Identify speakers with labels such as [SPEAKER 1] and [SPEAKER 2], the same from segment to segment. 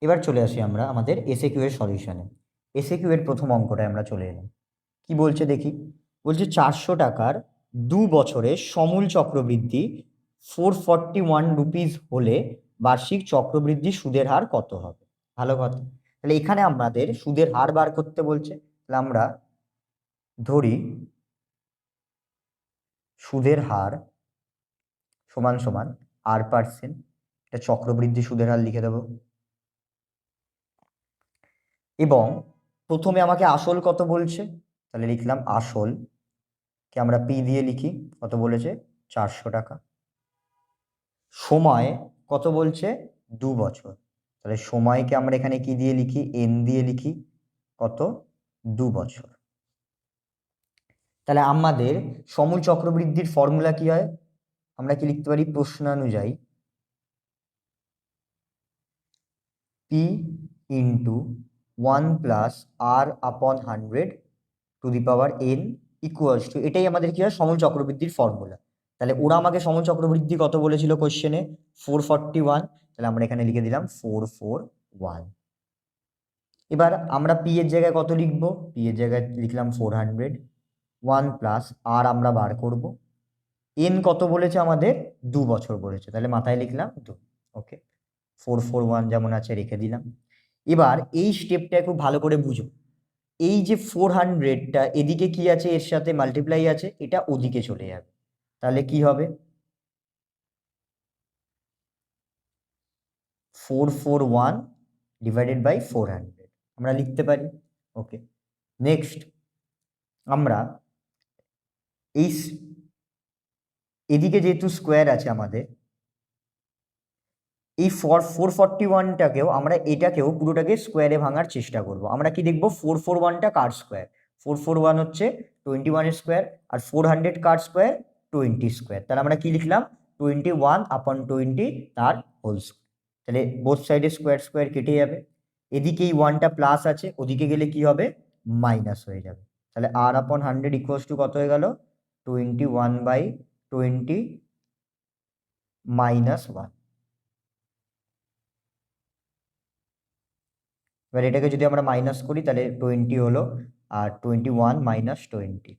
[SPEAKER 1] এবার চলে আসি আমরা আমাদের এসএ কিউ এর সলিউশনে। এসএ কিউ এর প্রথম অঙ্কটায় আমরা চলে এলাম। কি বলছে দেখি। বলছে 400 টাকার 2 বছরের সমূল চক্রবৃদ্ধি 441 রুপিস হলে বার্ষিক চক্রবৃদ্ধি সুদের হার কত হবে? ভালো কথা। তাহলে এখানে আমাদের সুদের হার বার করতে বলছে। তাহলে আমরা ধরি সুদের হার সমান সমান R%, এটা চক্রবৃদ্ধি সুদের হার লিখে দেবো। এবং প্রথমে আমাকে আসল কত বলছে, তাহলে লিখলাম আসল কে আমরা পি দিয়ে লিখি, কত বলেছে 400 টাকা। সময় কত বলছে 2 বছর, তাহলে সময়কে আমরা এখানে কি দিয়ে লিখি, এন দিয়ে লিখি, কত 2 বছর। তাহলে আমাদের সমূল চক্রবৃদ্ধির ফর্মুলা কি হয়, আমরা কি লিখতে পারি প্রশ্নানুযায়ী P into 1 plus R/100 to the power n equals to, এটাই আমাদের কি হয় সমূল চক্রবৃদ্ধির ফর্মুলা। তাহলে ওরা আমাকে সমূল চক্রবৃদ্ধি কত বলেছিল কোশ্চেনে 441, তাহলে আমরা এখানে লিখে দিলাম 441। এবার আমরা পি এর জায়গায় কত লিখবো, পি এর জায়গায় লিখলাম 400, 1 প্লাস আর আমরা বার করব, এন কত বলেছে আমাদের 2 বছর বলেছে, তাহলে মাথায় লিখলাম 2। ওকে, 441 যেমন আছে রেখে দিলাম। এবার এই স্টেপটা খুব ভালো করে বুঝো। এই যে 400টা এদিকে কি আছে, এর সাথে মাল্টিপ্লাই আছে, এটা ওদিকে চলে যাবে। তাহলে কি হবে 441 ডিভাইডেড বাই 400 আমরা লিখতে পারি। ওকে, নেক্সট আমরা এই এদিকে যেহেতু স্কোয়ার আছে আমাদের, এই 441টাকেও আমরা এটাকেও পুরোটাকে স্কোয়ারে ভাঙার চেষ্টা করব। আমরা কি দেখব 441টা কার স্কোয়ার, 441 হচ্ছে 21 স্কোয়ার, আর 400 কার স্কোয়ার 20 স্কোয়ার। তাহলে আমরা কি লিখলাম 21/20 তার হোল স্কোয়ার। তাহলে বোথ সাইডে স্কোয়ার স্কোয়ার কেটে যাবে, এদিকে এই 1টা প্লাস আছে, ওদিকে গেলে কি হবে মাইনাস হয়ে যাবে। তাহলে R/100 ইকুয়ালস টু কত হয়ে গেল 21/20 মাইনাস 1। এবার এটাকে যদি আমরা মাইনাস করি তাহলে 20 হলো, আর 21 মাইনাস 20,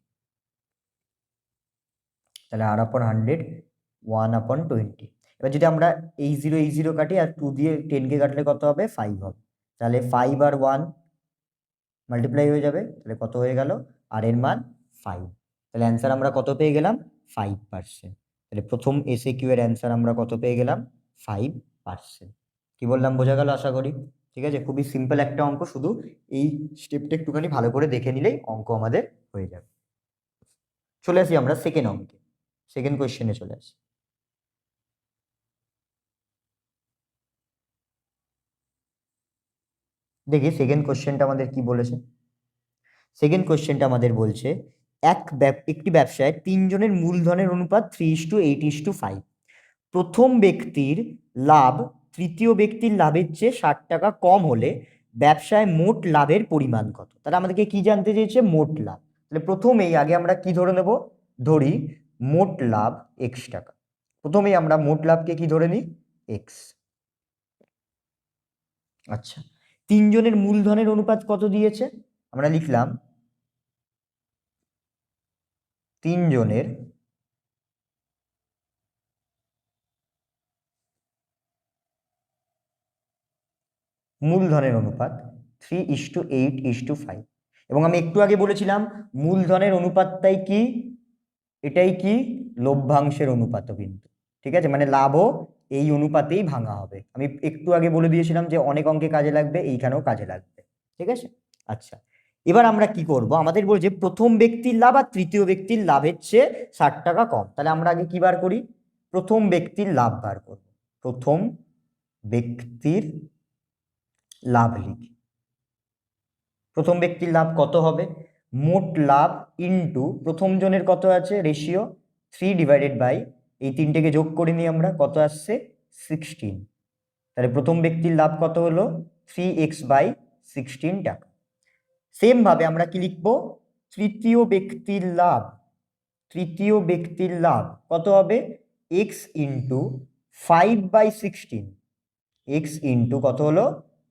[SPEAKER 1] তাহলে R/100 1/20। এবার যদি আমরা এই জিরো কাটি আর 2 দিয়ে 10কে কাটলে কত হবে 5 হবে, তাহলে 5 আর 1 মাল্টিপ্লাই হয়ে যাবে, তাহলে কত হয়ে গেল আর এর মান 5। তাহলে অ্যান্সার আমরা কত পেয়ে গেলাম 5%। তাহলে প্রথম এসএ কিউ এর অ্যান্সার আমরা কত পেয়ে গেলাম 5%। কি বললাম বোঝা গেল আশা করি। ঠিক আছে, খুবই সিম্পল একটা অঙ্ক, শুধু এই স্টেপটা একটুখানি ভালো করে দেখে নিলেই অঙ্ক আমাদের হয়ে যাবে। চলে আসি আমরা সেকেন্ড অঙ্কে, সেকেন্ড কোয়েশ্চেনে চলে আসি। দেখি সেকেন্ড কোয়েশ্চেনটা আমাদের কি বলেছে। সেকেন্ড কোয়েশ্চেনটা আমাদের বলছে একটি ব্যবসায় 3 জনের মূলধনের অনুপাত 3:8:5। প্রথম ব্যক্তির লাভ তৃতীয় ব্যক্তির লাভের চেয়ে 60 টাকা কম হলে ব্যবসায় মোট লাভের পরিমাণ কত? তাহলে আমাদেরকে কি জানতে চেয়েছে, মোট লাভ। তাহলে প্রথমেই আগে আমরা কি ধরে নেব, ধরি মোট লাভ এক্স টাকা। প্রথমেই আমরা মোট লাভকে কি ধরে নিই, এক্স। আচ্ছা, 3 জনের মূলধনের অনুপাত কত দিয়েছে, আমরা লিখলাম 3 জনের মূলধনের অনুপাত 3:8:5। এবং আমি একটু আগে বলেছিলাম মূলধনের অনুপাতটাই কি, এটাই কি লভ্যাংশের অনুপাতও কিন্তু। ঠিক আছে, মানে লাভও এই অনুপাতেই ভাঙা হবে। আমি একটু আগে বলে দিয়েছিলাম যে অনেক অঙ্কে কাজে লাগবে, এইখানেও কাজে লাগবে। ঠিক আছে, আচ্ছা এবার আমরা কি করব, আমাদের বলছে প্রথম ব্যক্তির লাভ আর তৃতীয় ব্যক্তির লাভের চেয়ে 60 টাকা কম। তাহলে আমরা আগে কি বার করি, প্রথম ব্যক্তির লাভ বার করব। প্রথম ব্যক্তির লাভ লিখি। প্রথম ব্যক্তির লাভ কত হবে, মোট লাভ ইন্টু প্রথম জনের কত আছে রেশিও 3 ডিভাইডেড বাই এই তিনটেকে যোগ করে নিই আমরা, কত আসছে 16। তাহলে প্রথম ব্যক্তির লাভ কত হলো 3x/16 টাকা। সেম ভাবে আমরা কি লিখব, তৃতীয় ব্যক্তির লাভ, তৃতীয় ব্যক্তির লাভ কত হবে x ইন্টু 5/16, x ইন্টু কত হলো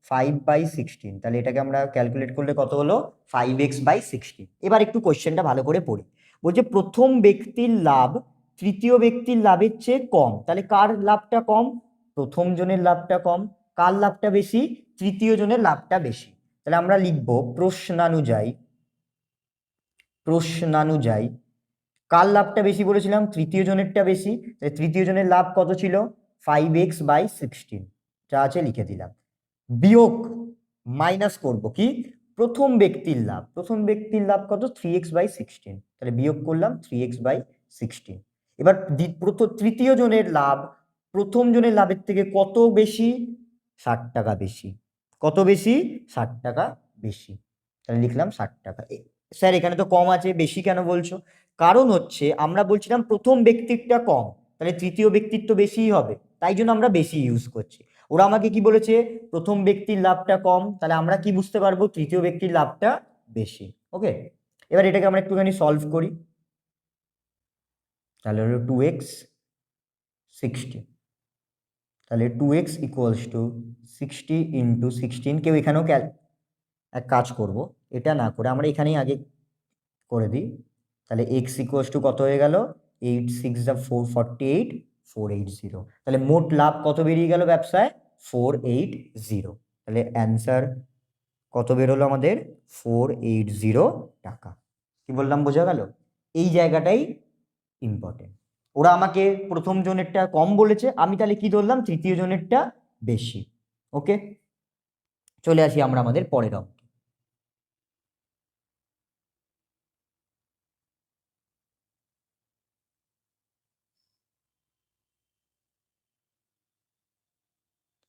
[SPEAKER 1] 5/16, তাহলে এটাকে আমরা ক্যালকুলেট করলে কত হলো 5x/16। এবার একটু কোশ্চেনটা ভালো করে পড়ি। বলছে প্রথম ব্যক্তির লাভ তৃতীয় ব্যক্তির লাভের চেয়ে কম, তাহলে কার লাভটা কম? প্রথম জনের লাভটা কম। কার লাভটা বেশি? তৃতীয় জনের লাভটা বেশি। তাহলে আমরা লিখবো প্রশ্নানুযায়ী কার লাভটা বেশি বলেছিলাম? তৃতীয় জনেরটা বেশি। তাহলে তৃতীয় জনের লাভ কত ছিল? 5x/16, যা আছে লিখে দিলাম। বিয়োগ মাইনাস করব কি? প্রথম ব্যক্তির লাভ কত? 3x/16, তাহলে বিয়োগ করলাম 3x/16। এবার তৃতীয় জনের লাভ প্রথম জনের লাভের থেকে কত বেশি? 60 টাকা বেশি। কত বেশি? 60 টাকা বেশি। তাহলে লিখলাম 60 টাকা। স্যার এখানে তো কম আছে, বেশি কেন বলছো? কারণ হচ্ছে আমরা বলছিলাম প্রথম ব্যক্তিরটা কম, তাহলে তৃতীয় ব্যক্তির তো বেশিই হবে, তাই জন্য আমরা বেশি ইউজ করছি। ওরা আমাকে কি বলেছে? প্রথম ব্যক্তির লাভটা কম, তাহলে আমরা কি বুঝতে পারবো? তৃতীয় ব্যক্তির লাভটা বেশি। ওকে, এবার এটাকে আমরা একটুখানি সলভ করি। তাহলে হলো 2x/60, তাহলে 2x ইকুয়ালস টু 60 ইন্টু 16। কেউ এখানেও এক কাজ করব, এটা না করে আমরা এখানেই আগে করে দিই। তাহলে x ইকুয়ালস টু কত হয়ে গেল? 8 6 448, 480। তাহলে মোট লাভ কত বেরিয়ে গেল ব্যবসায়? 480। তাহলে অ্যান্সার কত বেরোলো আমাদের? 480 টাকা। কি বললাম বোঝা গেল? এই জায়গাটাই ইম্পর্টেন্ট। ওরা আমাকে প্রথম জনেরটা কম বলেছে, আমি তাহলে কি ধরলাম? তৃতীয় জনেরটা বেশি। ওকে, চলে আসি আমরা আমাদের পরের অঙ্কে।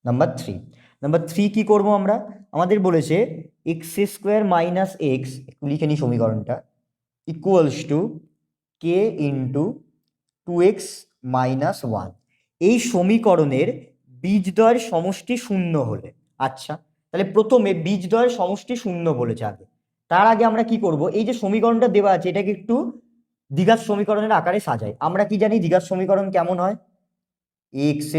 [SPEAKER 1] নাম্বার 3 কি করব আমরা? আমাদের বলেছে x² - x, একটু লিখে নিই সমীকরণটা, equals to k into 2x - 1। এই সমীকরণের বীজদ্বয়ের সমষ্টি শূন্য হলে, আচ্ছা তাহলে প্রথমে বীজদ্বয়ের সমষ্টি শূন্য বলেছে আগে। তার আগে আমরা কি করব? এই যে সমীকরণটা দেওয়া আছে এটাকে একটু দ্বিঘাত সমীকরণের আকারে সাজাই। আমরা কি জানি দ্বিঘাত সমীকরণ কেমন হয়? ax²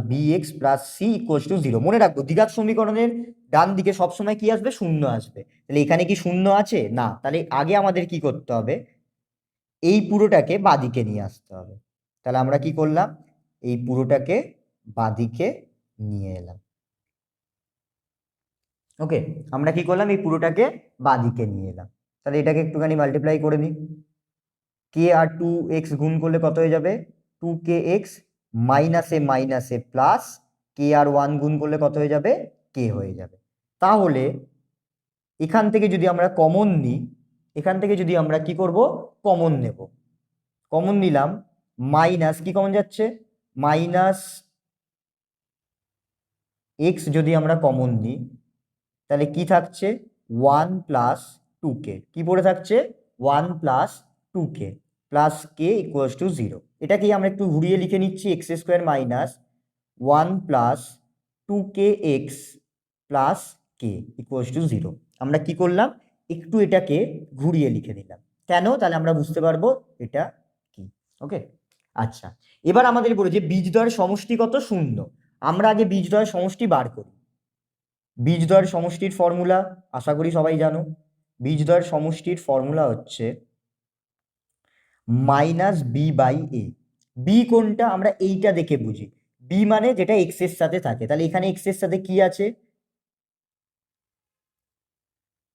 [SPEAKER 1] + bx + c = 0। মনে রাখবো দ্বিঘাত সমীকরণের ডান দিকে সবসময় কি আসবে? শূন্য আসবে। তাহলে এখানে কি শূন্য আছে? না। তাহলে আগে আমাদের কি করতে হবে? এই পুরোটাকে বাদিকে নিয়ে আসতে হবে। তাহলে আমরা কি করলাম? এই পুরোটাকে বাদিকে নিয়ে এলাম। ওকে, আমরা কি করলাম? এই পুরোটাকে বাদিকে নিয়ে এলাম। তাহলে এটাকে একটুখানি মাল্টিপ্লাই করে নিই। k আর 2x গুণ করলে কত হয়ে যাবে? 2kx মাইনাসে মাইনাসে প্লাস k আর 1 গুণ করলে কত হয়ে যাবে? k হয়ে যাবে। তাহলে এখান থেকে যদি আমরা কমন নিই, এখান থেকে যদি আমরা কি করব? কমন নেব। কমন নিলাম, মাইনাস কি কমন যাচ্ছে? মাইনাস x যদি আমরা কমন নিই তাহলে কি থাকছে? 1 + 2k। কি পড়ে থাকছে? 1 + 2k প্লাস k = 0। এটাকেই আমরা একটু ঘুরিয়ে লিখে নিচ্ছি, x² - 1 + 2kx + k = 0। আমরা কি করলাম? একটু এটাকে ঘুরিয়ে লিখে নিলাম। কেন? তাহলে আমরা বুঝতে পারবো এটা কি। ওকে, আচ্ছা এবার আমাদের বলেছে বীজদ্বয়ের সমষ্টি কত? শূন্য। আমরা আগে বীজদ্বয়ের সমষ্টি বার করি। বীজদ্বয়ের সমষ্টির ফর্মুলা আশা করি সবাই জানো। বীজদ্বয়ের সমষ্টির ফর্মুলা হচ্ছে -b/a। বি কোনটা? আমরা এইটা দেখে বুঝি। বি মানে যেটা এক্স এর সাথে থাকে। তাহলে এখানে এক্স এর সাথে কি আছে?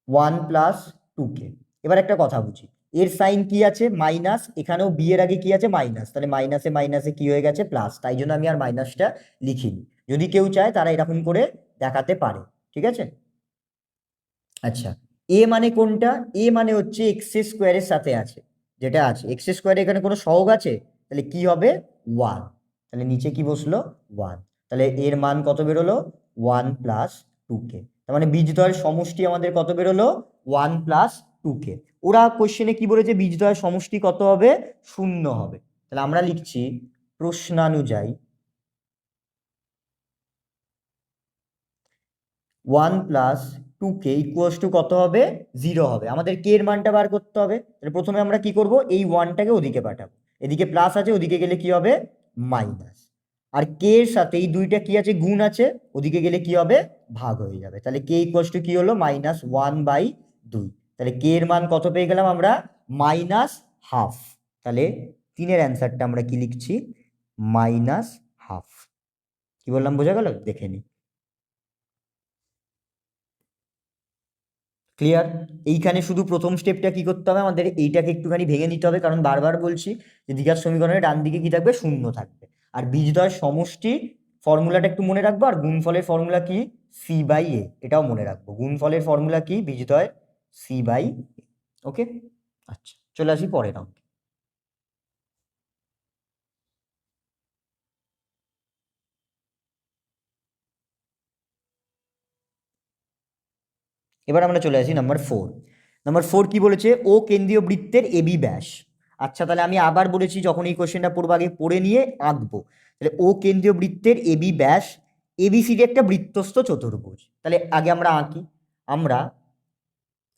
[SPEAKER 1] 1 + 2k। এবার একটা কথা বুঝি, এর সাইন কি আছে? মাইনাস। এখানেও বি এর আগে কি আছে? মাইনাস। তাহলে মাইনাসে মাইনাসে কি হয়ে গেছে? প্লাস। তাই জন্য আমি আর মাইনাসটা লিখিনি। যদি কেউ চায় তারা এরকম করে দেখাতে পারে। ঠিক আছে, আচ্ছা এ মানে কোনটা? এ মানে হচ্ছে x² এর সাথে আছে, যেটা আছে x² এখানে কোনো সহগ আছে, তাহলে কি হবে? 1। তাহলে নিচে কি বসলো? 1। তাহলে এর মান কত বেরোলো? 1 + 2k। তার মানে বীজদ্বয়ের সমষ্টি আমাদের কত বেরোলো? 1 + 2k। ওরা কোশ্চেনে কি বলেছে? বীজদ্বয়ের সমষ্টি কত হবে? শূন্য হবে। তাহলে আমরা লিখছি প্রশ্নানুযায়ী 1 + 2k = কত হবে? 0 হবে। আমাদের k এর মানটা বার করতে হবে। তাহলে প্রথমে আমরা কি করব? এই 1টাকে ওদিকে পাঠাবো। এদিকে প্লাস আছে, ওদিকে গেলে কি হবে? মাইনাস। আর k এর সাথে এই দুইটা কি আছে? গুণ আছে, ওদিকে গেলে কি হবে? ভাগ হয়ে যাবে। তাহলে কে ইকুয়ালস টু কি হলো, -1/2। তাহলে কে এর মান কত পেয়ে গেলাম আমরা, -1/2। তাহলে 3-এর অ্যান্সারটা আমরা কি লিখছি, -1/2। কি বললাম বোঝা গেল, দেখে নি। ক্লিয়ার? এইখানে শুধু প্রথম স্টেপটা কি করতে হবে আমাদের, এইটাকে একটুখানি ভেঙে নিতে হবে, কারণ বারবার বলছি যে দ্বিঘাত সমীকরণের ডান দিকে কি থাকবে, শূন্য থাকবে। আর বীজদ্বয় সমষ্টি ফর্মুলাটা একটু মনে রাখবো, আর গুণফলের ফর্মুলা কি, C/A, এটাও মনে রাখবো। গুণফলের ফর্মুলা কি, বীজদ্বয় C/A। ওকে, আচ্ছা চলে আসি পরের অঙ্কে। এবার আমরা চলে আসি নাম্বার 4। নাম্বার 4 কি বলেছে, ও কেন্দ্রীয় বৃত্তের এবি ব্যাস। আচ্ছা তাহলে আমি আবার বলেছি, যখন এই কোশ্চেনটা পড়বো আগে পড়ে নিয়ে আঁকবো। তাহলে ও কেন্দ্রীয় বৃত্তের এবি ব্যাস, এবিসিডি একটা বৃত্তস্থ চতুর্ভুজ। তাহলে আগে আমরা আঁকি, আমরা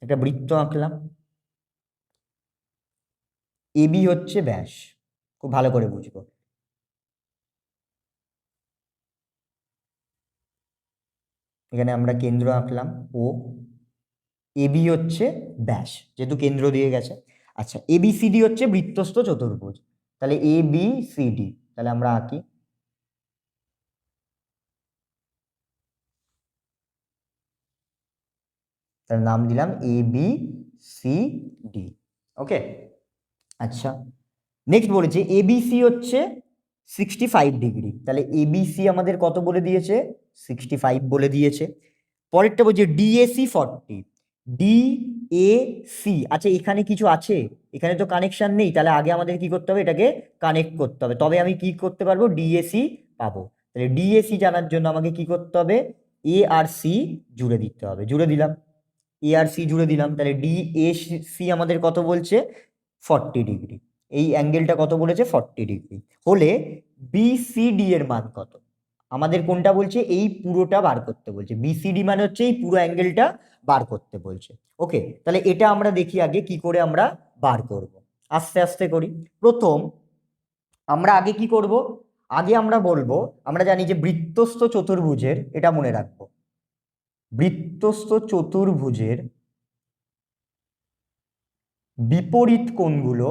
[SPEAKER 1] একটা বৃত্ত আঁকলাম, এবি হচ্ছে ব্যাস, খুব ভালো করে বুঝবো। এখানে আমরা কেন্দ্র আঁকলাম ও, এবি হচ্ছে ব্যাস যেহেতু কেন্দ্র দিয়ে গেছে। আচ্ছা এবিসিডি হচ্ছে বৃত্তস্থ চতুর্ভুজ, তাহলে এবিসিডি, তাহলে আমরা আঁকি। তার নাম দিলাম ABCD। ওকে, আচ্ছা নেক্সট বলেছে এবিসি হচ্ছে 65 ডিগ্রি। তাহলে এবিসি আমাদের কত বলে দিয়েছে, 65 বলে দিয়েছে। পরেরটা বলছে ডিএসি 40। ডিএসি, আচ্ছা এখানে কিছু আছে, এখানে তো কানেকশন নেই, তাহলে আগে আমাদের কি করতে হবে, এটাকে কানেক্ট করতে হবে, তবে আমি কি করতে পারবো, ডিএসি পাবো। তাহলে ডিএসি জানার জন্য আমাকে কি করতে হবে, এ আর সি জুড়ে দিতে হবে, জুড়ে দিলাম, এ আর সি জুড়ে দিলাম। তাহলে ডিএসি আমাদের কত বলছে, 40 ডিগ্রি। এই অ্যাঙ্গেলটা কত বলেছে, 40 ডিগ্রি। হলে বিসিডি এর মান কত, আমাদের কোনটা বলছে, এই পুরোটা বার করতে বলছে। বিসিডি মানে হচ্ছে এই পুরো অ্যাঙ্গেলটা বার করতে বলছে। ওকে, তাহলে এটা আমরা দেখি আগে কি করে আমরা বার করব, আস্তে আস্তে করি। প্রথম আমরা আগে কি করব, আগে আমরা বলবো, আমরা জানি যে বৃত্তস্থ চতুর্ভুজের, এটা মনে রাখবো, বৃত্তস্থ চতুর্ভুজের বিপরীত কোণগুলো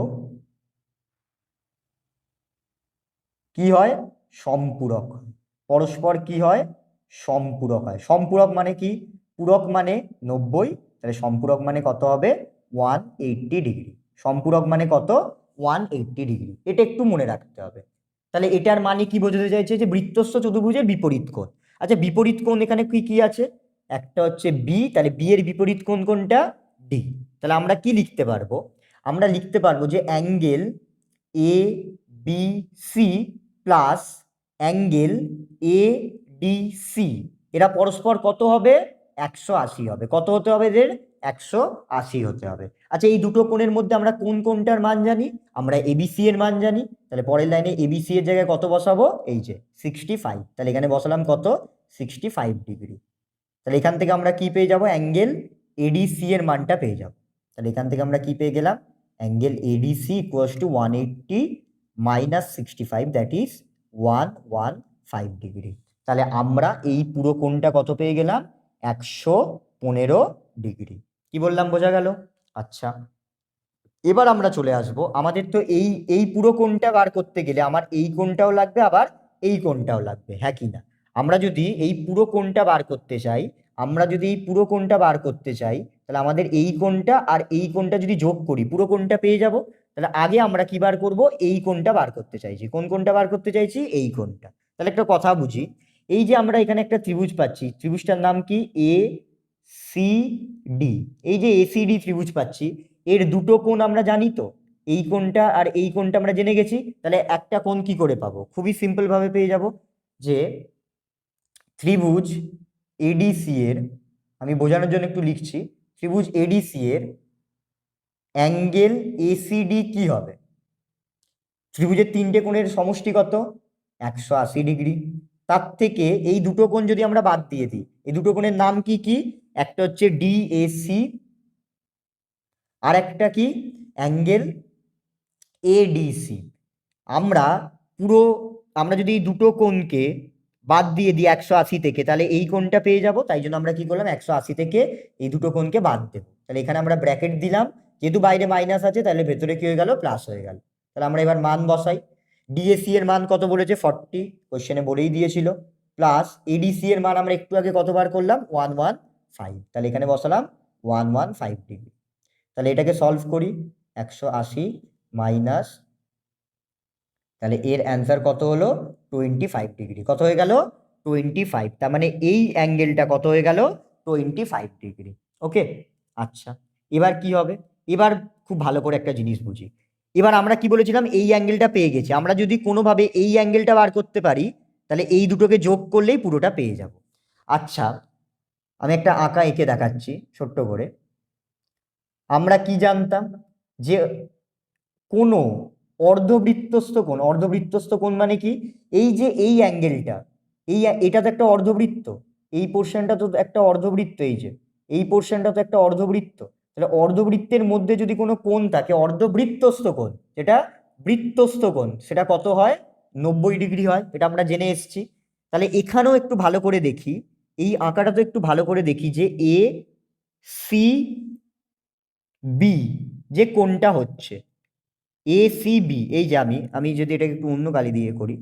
[SPEAKER 1] কি হয়, সম্পূরক। পরস্পর কি হয়, সম্পূরক হয়। সম্পূরক মানে কি, পূরক মানে 90, তাহলে সম্পূরক মানে কত হবে, 180 ডিগ্রি। সম্পূরক মানে কত, 180 ডিগ্রি, এটা একটু মনে রাখতে হবে। তাহলে এটার মানে কি বোঝাতে চাইছে, যে বৃত্তস্থ চতুর্ভুজের বিপরীত কোণ। আচ্ছা বিপরীত কোণ এখানে কি কি আছে, একটা হচ্ছে বি, তাহলে বি এর বিপরীত কোণ কোনটা, ডি। তাহলে আমরা কি লিখতে পারবো, আমরা লিখতে পারবো যে angle A B C plus angle A D C, এরা পরস্পর কত হবে, 180 হবে। কত হতে হবে এদের, 180 হতে হবে। আচ্ছা এই দুটো কোণের মধ্যে আমরা কোন কোনটার মান জানি, আমরা এবিসি এর মান জানি। তাহলে পরের লাইনে এবিসি এর জায়গায় কত বসাবো, এই যে 65, তাহলে এখানে বসালাম কত, 65 ডিগ্রি। তাহলে এখান থেকে আমরা কি পেয়ে যাব, অ্যাঙ্গেল এডিসি এর মানটা পেয়ে যাব। তাহলে এখান থেকে আমরা কি পেয়ে গেলাম, angle ADC equals to 180 minus 65, that is 115 degree. তাহলে আমরা এই পুরো কোণটা কত পেয়ে গেলাম, 115 ডিগ্রি। কি বললাম বোঝা গেল? আচ্ছা এবার আমরা চলে আসব, আমাদের তো এই এই পুরো কোণটা বার করতে গেলে আমার এই কোণটাও লাগবে, আবার এই কোণটাও লাগবে, হ্যাঁ কি না? আমরা যদি এই পুরো কোণটা বার করতে চাই, আমরা যদি এই পুরো কোণটা বার করতে চাই, তাহলে আমাদের এই কোণটা আর এই কোণটা যদি যোগ করি পুরো কোণটা পেয়ে যাব। তাহলে আগে আমরা কি বার করব, এই কোণটা বার করতে চাইছি। কোন কোণটা বার করতে চাইছি, এই কোণটা। তাহলে একটা কথা বুঝি, এই যে আমরা এখানে একটা ত্রিভুজ পাচ্ছি, ত্রিভুজটার নাম কি, এ সি ডি। এই যে এসিডি ত্রিভুজ পাচ্ছি, এর দুটো কোণ আমরা জানি তো, এই কোণটা আর এই কোণটা আমরা জেনে গেছি। তাহলে একটা কোণ কি করে পাবো, খুবই সিম্পল ভাবে পেয়ে যাব, যে ত্রিভুজ এডিসি এর, আমি বোঝানোর জন্য একটু লিখছি, ত্রিভুজ এডিসি এর অ্যাঙ্গেল এসিডি কি হবে, ত্রিভুজের তিনটে কোণের সমষ্টি কত, 180 ডিগ্রি। তার থেকে এই দুটো কোণ যদি আমরা বাদ দিয়ে দিই, এই দুটো কোণের নাম কি কি, একটা হচ্ছে ডিএসি, আর একটা কি, অ্যাঙ্গেল এডিসি। আমরা পুরো, আমরা যদি এই দুটো কোণকে বাদ দিয়ে দিই 180 থেকে, তাহলে এই কোণটা পেয়ে যাব। তাই জন্য আমরা কি করলাম, 180 থেকে এই দুটো কোণকে বাদ দেবো। তাহলে এখানে আমরা ব্র্যাকেট দিলাম, যেহেতু বাইরে মাইনাস আছে তাহলে ভেতরে কি হয়ে গেল, প্লাস হয়ে গেল। তাহলে আমরা এবার মান বসাই। ডিএসি এর মান কত বলেছে, 40, কোশ্চেনে বলেই দিয়েছিল। প্লাস এডিসি এর মান আমরা একটু আগে কতবার করলাম, 115। তাহলে এখানে বসালাম 115 ডিগ্রি। তাহলে এটাকে সলভ করি, 180 মাইনাস, তাহলে এর অ্যান্সার কত হলো, 25 ডিগ্রি। কত হয়ে গেল, 25। তার মানে এই অ্যাঙ্গেলটা কত হয়ে গেল, 25 ডিগ্রি। ওকে, আচ্ছা এবার কি হবে, এবার খুব ভালো করে একটা জিনিস বুঝি। এবার আমরা কি বলেছিলাম, এই অ্যাঙ্গেলটা পেয়ে গেছি, আমরা যদি কোনোভাবে এই অ্যাঙ্গেলটা বার করতে পারি তাহলে এই দুটোকে যোগ করলেই পুরোটা পেয়ে যাব। আচ্ছা, আমি একটা আঁকা এঁকে দেখাচ্ছি ছোট্ট করে। আমরা কি জানতাম যে কোনো অর্ধবৃত্তস্থ কোণ, অর্ধবৃত্তস্থ কোণ মানে কি, এই যে এই অ্যাঙ্গেলটা, এটা তো একটা অর্ধবৃত্ত, এই পোর্শনটা তো একটা অর্ধবৃত্ত, এই যে এই পোর্শনটা তো একটা অর্ধবৃত্ত। তাহলে অর্ধবৃত্তের মধ্যে যদি কোনো কোণ থাকে, অর্ধবৃত্তস্থ কোণ, যেটা বৃত্তস্থ কোণ, সেটা কত হয়, 90 ডিগ্রি হয়, এটা আমরা জেনে এসেছি। তাহলে এখানেও একটু ভালো করে দেখি, এই আঁকাটা তো একটু ভালো করে দেখি যে এ সি বি যে কোণটা হচ্ছে, এসিবি, এই যে আমি যদি এটাকে একটু অন্য কালি দিয়ে করি,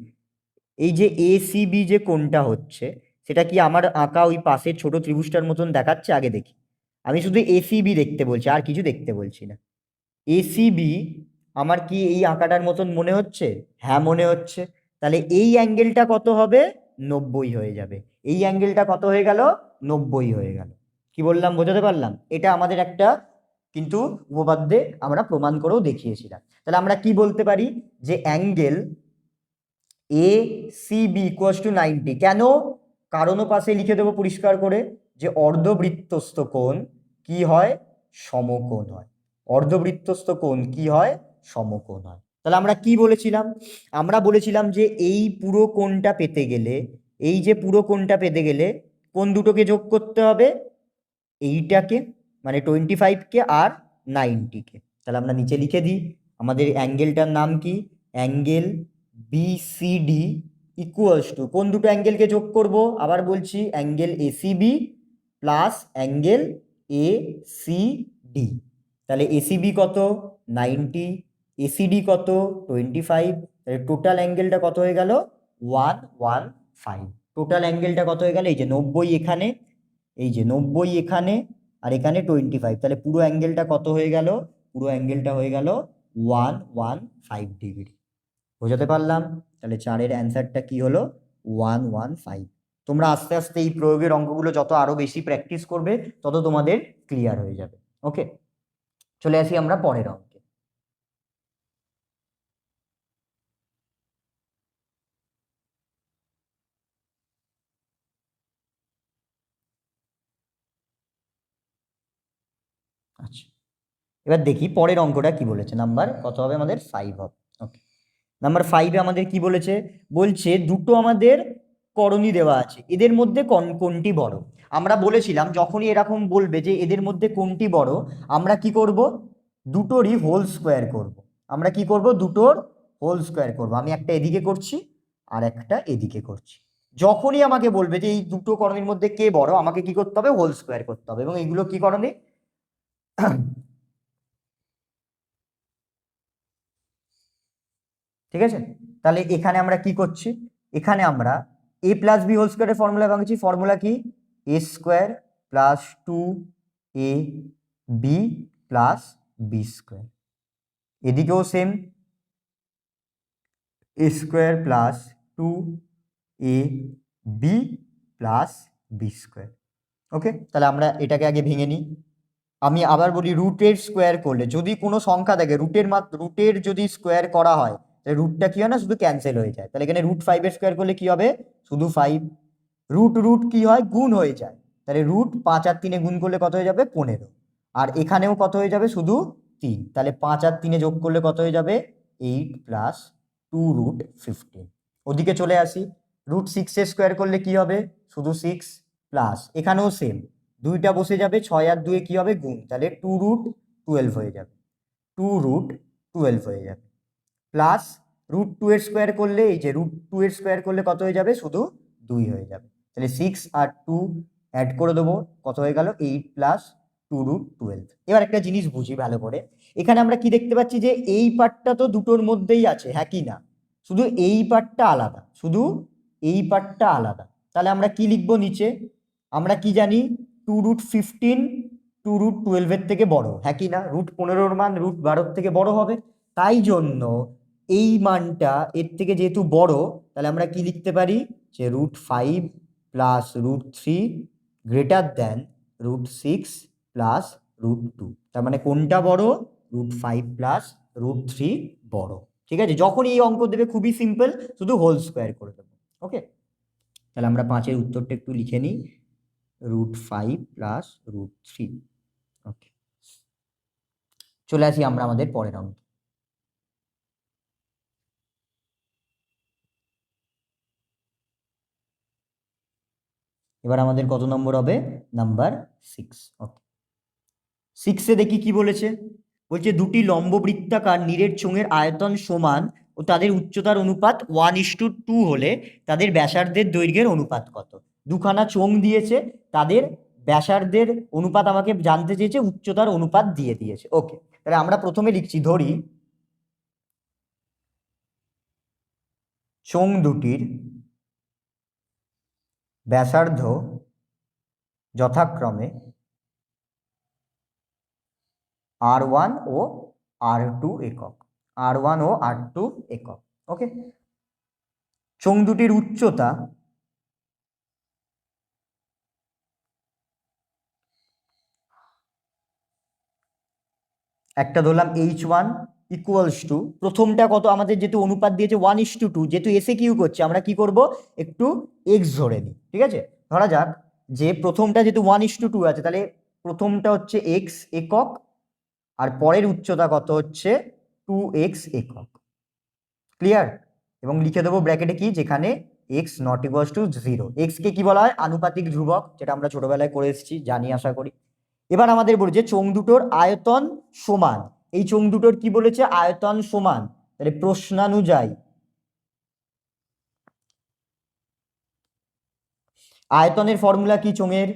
[SPEAKER 1] এই যে এসিবি যে কোণটা হচ্ছে, সেটা কি আমার আঁকা ওই পাশের ছোট ত্রিভুজটার মতন দেখাচ্ছে, আগে দেখি। আমি শুধু এসিবি দেখতে বলছি, আর কিছু দেখতে বলছি না। এসিবি আমার কি এই আঁকাটার মতন মনে হচ্ছে, হ্যাঁ মনে হচ্ছে। তাহলে এই অ্যাঙ্গেলটা কত হবে, 90 হয়ে যাবে। এই অ্যাঙ্গেলটা কত হয়ে গেল, 90 হয়ে গেল। কি বললাম, বোঝাতে পারলাম? এটা আমাদের একটা কিন্তু উপপাদ্যে আমরা প্রমাণ করেও দেখিয়েছিলাম। তাহলে আমরা কি বলতে পারি, যে angle A C B equals to 90। কেন, কারণও পাশে লিখে দেবো পরিষ্কার করে, যে অর্ধবৃত্তস্থ কোণ কি হয়, সমকোণ হয়। অর্ধবৃত্তস্থ কোণ কি হয়, সমকোণ হয়। তাহলে আমরা কি বলেছিলাম, আমরা বলেছিলাম যে এই পুরো কোণটা পেতে গেলে, এই যে পুরো কোণটা পেতে গেলে কোন দুটোকে যোগ করতে হবে, এইটাকে মানে 25কে আর 90কে। তাহলে আমরা নিচে লিখে দিই, আমাদের অ্যাঙ্গেলটার নাম কি, অ্যাঙ্গেল বিসিডি ইকুয়ালস টু, কোন দুটো অ্যাঙ্গেলকে যোগ করব, আবার বলছি, angle ACB plus angle ACD. তাহলে এসিবি কত, 90, এসিডি কত, 25। তাহলে টোটাল অ্যাঙ্গেলটা কত হয়ে গেল, 115। টোটাল অ্যাঙ্গেলটা কত হয়ে গেল, এই যে 90 এখানে, এই যে 90 এখানে, আর এখানে 25। তাহলে পুরো অ্যাঙ্গেলটা কত হয়ে গেল, পুরো অ্যাঙ্গেলটা হয়ে গেল 115 ডিগ্রি। বোঝাতে পারলাম? তাহলে 4-এর অ্যান্সারটা কি হলো, 115। তোমরা আস্তে আস্তে এই প্রয়োগের অঙ্কগুলো যত আরো বেশি প্র্যাকটিস করবে তত তোমাদের ক্লিয়ার হয়ে যাবে। ওকে, চলে আসি আমরা পরের অঙ্কে। আচ্ছা, এবার দেখি পরের অঙ্কটা কি বলেছে, নাম্বার কত হবে আমাদের, 5 হবে। ওকে, নাম্বার 5-এ আমাদের কি বলেছে, বলছে দুটো আমাদের করণী দেওয়া আছে, এদের মধ্যে কোনটি বড়। আমরা বলেছিলাম যখনই এরকম বলবে যে এদের মধ্যে কোনটি বড়, আমরা কি করব, দুটোরই হোল স্কোয়ার করব। আমরা কি করব, দুটোর হোল স্কোয়ার করব। আমি একটা এদিকে করছি আর একটা এদিকে করছি। যখনই আমাকে বলবে যে এই দুটো করণীর মধ্যে কে বড়, আমাকে কি করতে হবে, হোল স্কোয়ার করতে হবে। এবং এগুলো কি করণী, ঠিক আছে। তাহলে এখানে আমরা কি করছি, এখানে আমরা এ প্লাস বি হোল স্কোয়ারের ফর্মুলা ভাঙছি। ফর্মুলা কি, এ square plus 2 A B plus b square. এদিকেও same, A square plus 2 A B plus b square. ওকে, তাহলে আমরা এটাকে আগে ভেঙে নিই। আমি আবার বলি, রুটের স্কোয়ার করলে যদি কোনো সংখ্যা থাকে, রুটের যদি স্কোয়ার করা হয়, তাহলে রুটটা কি হয় না, শুধু ক্যান্সেল হয়ে যায়। তাহলে এখানে √5-এর স্কোয়ার করলে কি হবে, শুধু 5। রুট রুট কি হয়, গুণ হয়ে যায়। তাহলে রুট 5 আর 3-এ গুণ করলে কত হয়ে যাবে, 15। আর এখানেও কত হয়ে যাবে, শুধু 3। তাহলে 5 আর 3-এ যোগ করলে কত হয়ে যাবে, 8 প্লাস 2√15। ওদিকে চলে আসি, √6-এর স্কোয়ার করলে কি হবে, শুধু 6 প্লাস, এখানেও সেম, দুইটা বসে যাবে, 6 আর 2-এ কি হবে, গুণ, তাহলে 2√12 হয়ে যাবে, 2√12 হয়ে যাবে। প্লাস √2-এর স্কোয়ার করলে, এই যে √2-এর স্কোয়ার করলে কত হয়ে যাবে, শুধু 2 হয়ে যাবে। তাহলে 6 আর 2 অ্যাড করে দেবো, কত হয়ে গেল 8 প্লাস 2√12। এবার একটা জিনিস বুঝি ভালো করে, এখানে আমরা কি দেখতে পাচ্ছি যে এই পার্টটা তো দুটোর মধ্যেই আছে, হ্যাঁ কি না, শুধু এই পার্টটা আলাদা, শুধু এই পার্টটা আলাদা। তাহলে আমরা কি লিখবো নিচে, আমরা কি জানি 2√15 2√12 এর থেকে বড়, হ্যাঁ কি না, √15 মান √12 থেকে বড় হবে, তাই জন্য এই মানটা এর থেকে যেহেতু বড়, তাহলে আমরা কি লিখতে পারি যে √5 প্লাস √3 গ্রেটার দেন √6 প্লাস √2। তার মানে কোনটা বড়, √5 প্লাস √3 বড়। ঠিক আছে, যখন এই অঙ্ক দেবে খুবই সিম্পল, শুধু হোল স্কোয়ার করে দেবো। ওকে, তাহলে আমরা 5-এর উত্তরটা একটু লিখে নিই, √5 প্লাস √3। ওকে, চলে আসি আমরা আমাদের পরের অঙ্ক। এবার আমাদের কত নম্বর হবে, নাম্বার 6। ওকে, 6-এ দেখি কি বলেছে, বলছে দুটি লম্ব বৃত্তাকার নীরের চোঙের আয়তন সমান ও তাদের উচ্চতার অনুপাত 1:2 হলে তাদের ব্যাসার্ধের দৈর্ঘ্যের অনুপাত কত। দুখানা চোঙ দিয়েছে, তাদের ব্যাসার্ধের অনুপাত আমাকে জানতে চেয়েছে, উচ্চতার অনুপাত দিয়ে দিয়েছে। ওকে, তাহলে আমরা প্রথমে লিখছি, ধরি চোঙ দুটির ব্যাসার্ধ যথাক্রমে R1 ও R2 একক, R1 ও R2 একক। ওকে, চোঙ দুটির উচ্চতা একটা ধরলাম H1 ইকুয়ালস টু, প্রথমটা কত আমাদের যেহেতু অনুপাত দিয়েছে 1:2, যেহেতু এসে কিউ করছে আমরা কি করব, একটু এক্স ধরে নিই। ঠিক আছে, ধরা যাক যে প্রথমটা যেহেতু 1:2 আছে, তাহলে প্রথমটা হচ্ছে এক্স একক, আর পরের উচ্চতা কত হচ্ছে 2x একক। ক্লিয়ার, এবং লিখে দেবো ব্র্যাকেটে কি, যেখানে এক্স নট ইকুয়ালস টু 0। এক্সকে কি বলা হয়, আনুপাতিক ধ্রুবক, যেটা আমরা ছোটবেলায় করে এসেছি, জানি আশা করি। এবার আমাদের বলেছে চোঙ দুটোর আয়তন সমান, এই চোঙ দুটোর কি বলেছে, আয়তন সমান। তাহলে প্রশ্নানুযায়ী আয়তনের ফর্মুলা কি চোঙের,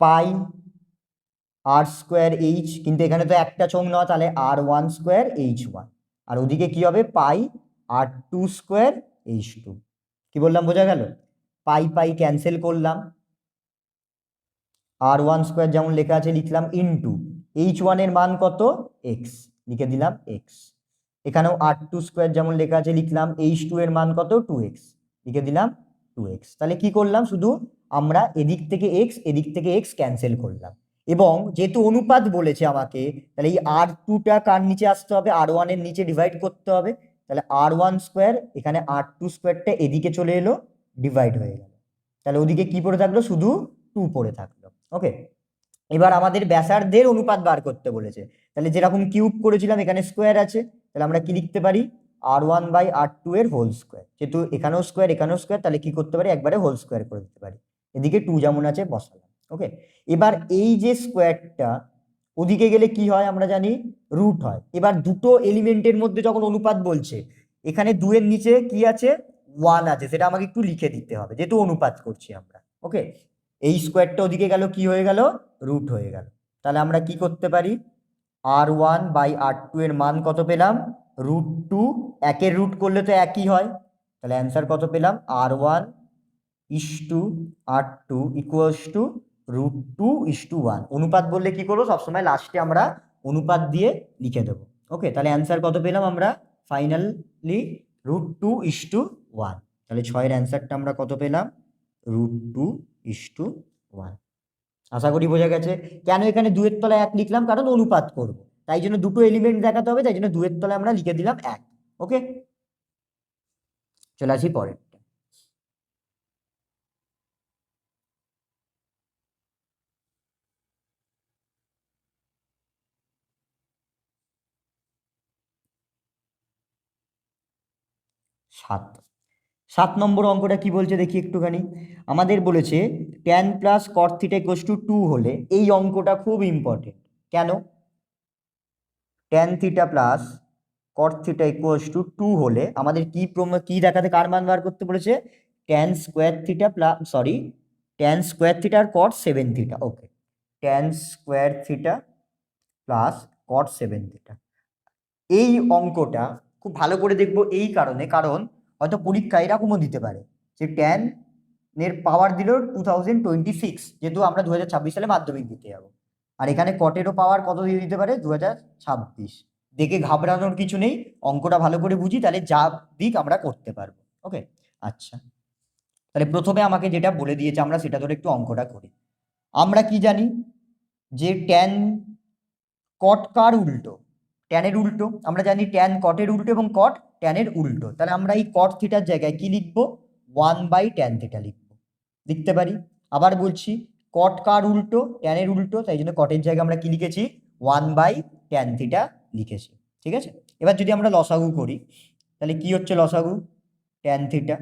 [SPEAKER 1] পাই r²h, কিন্তু এখানে তো একটা চোঙ নয়, তাহলে r1²h1, আর ওদিকে কি হবে, পাই r2²h2। কি বললাম, বোঝা গেল, পাই পাই ক্যান্সেল করলাম, r1² যেমন লেখা আছে লিখলাম, ইন্টু h1 এর মান কত, x, লিখে দিলাম x। এখানেও r2² যেমন লেখা আছে লিখলাম, h2 এর মান কত 2x, লিখে দিলাম 2x। তাহলে কি করলাম, শুধু আমরা এদিক থেকে x এদিক থেকে x ক্যান্সেল করলাম, এবং যেহেতু অনুপাত বলেছে আমাকে, তাহলে এই r2টা কার নিচে আসতে হবে, r1 এর নিচে ডিভাইড করতে হবে। তাহলে r1² এখানে r2²টা এদিকে চলে এলো, ডিভাইড হয়ে গেল, তাহলে ওদিকে কি পড়ে থাকলো, শুধু 2 পড়ে থাকলো। ওকে, এবার আমাদের ব্যাসার্ধের অনুপাত বার করতে বলেছে, তাহলে যেরকম কিউব করেছিলাম এখানে স্কোয়ার আছে, তাহলে আমরা কি লিখতে পারি, r1/r2 এর হোল স্কোয়ার, যেহেতু এখানেও স্কোয়ার এখানেও স্কোয়ার, তাহলে কি করতে পারি, একবারে হোল স্কোয়ার করে দিতে পারি, এদিকে 2 যেমন আছে বসালাম। ওকে, এবার এই যে স্কোয়ারটা ওদিকে গেলে কি হয় আমরা জানি, রুট হয়। এবার দুটো এলিমেন্টের মধ্যে যখন অনুপাত বলছে, এখানে 2 এর নিচে কি আছে, 1 আছে, সেটা আমাকে একটু লিখে দিতে হবে, যেহেতু অনুপাত করছি আমরা। ওকে, এই স্কোয়ারটা ওদিকে গেল, কি হয়ে গেল, রুট হয়ে গেল। তাহলে আমরা কি করতে পারি, r1/r2 এর মান কত পেলাম, √2, একের রুট করলে তো একই হয়, তাহলে অ্যান্সার কত পেলাম, r1:r2 ইকুয়ালস টু √2:1। অনুপাত বললে কি করবো, সবসময় লাস্টে আমরা অনুপাত দিয়ে লিখে দেবো। ওকে, তাহলে অ্যান্সার কত পেলাম আমরা, ফাইনালি √2:1। তাহলে 6-এর অ্যান্সারটা আমরা কত পেলাম, √2:1। আশা করি বোঝা গেছে কেন এখানে 2 এর তলায় 1 লিখলাম, কারণ অনুপাত করব, তাই জন্য দুটো এলিমেন্ট দেখাতে হবে, তাই জন্য 2 এর তলায় আমরা লিখে দিলাম 1। ওকে, চলে আসি পরে। 7 নম্বর অঙ্কটা কি বলছে দেখি একটুখানি, আমাদের বলেছে tan plus cot theta equals two 2 হলে, এই অঙ্কটা খুব ইম্পর্টেন্ট। কেন, tan theta plus cot theta equals two 2 হলে আমাদের কি দেখাতে, কার মান বার করতে বলেছে, tan square theta plus tan square theta আর cot 7 theta. Okay, tan square theta plus cot 7 theta. এই অঙ্কটা খুব ভালো করে দেখবো এই কারণে, কারণ হয়তো পরীক্ষা এরকমও দিতে পারে যে ট্যান এর পাওয়ার দিল 2026, যেহেতু আমরা 2026 সালে মাধ্যমিক দিতে যাবো, আর এখানে কটেরও পাওয়ার কত দিয়ে দিতে পারে 2026। দেখে ঘাবড়ানোর কিছু নেই, অঙ্কটা ভালো করে বুঝি, তাহলে যা দিক আমরা করতে পারবো। ওকে, আচ্ছা, তাহলে প্রথমে আমাকে যেটা বলে দিয়েছে আমরা সেটা ধরে একটু অঙ্কটা করি। আমরা কি জানি যে ট্যান কট কার উল্টো? ট্যানের উল্টো। আমরা জানি ট্যান কটের উল্টো এবং কট ট্যানের উল্টো। তাহলে আমরা এই কট থিটার জায়গায় কি লিখবো? 1/tan থিটা লিখবো, লিখতে পারি। আবার বলছি, কট কার উল্টো? ট্যানের উল্টো, তাই জন্য কটের জায়গায় আমরা কি লিখেছি? 1/tan থিটা লিখেছি। ঠিক আছে, এবার যদি আমরা লসাগু করি, তাহলে কি হচ্ছে লসাগু? ট্যান থিটা,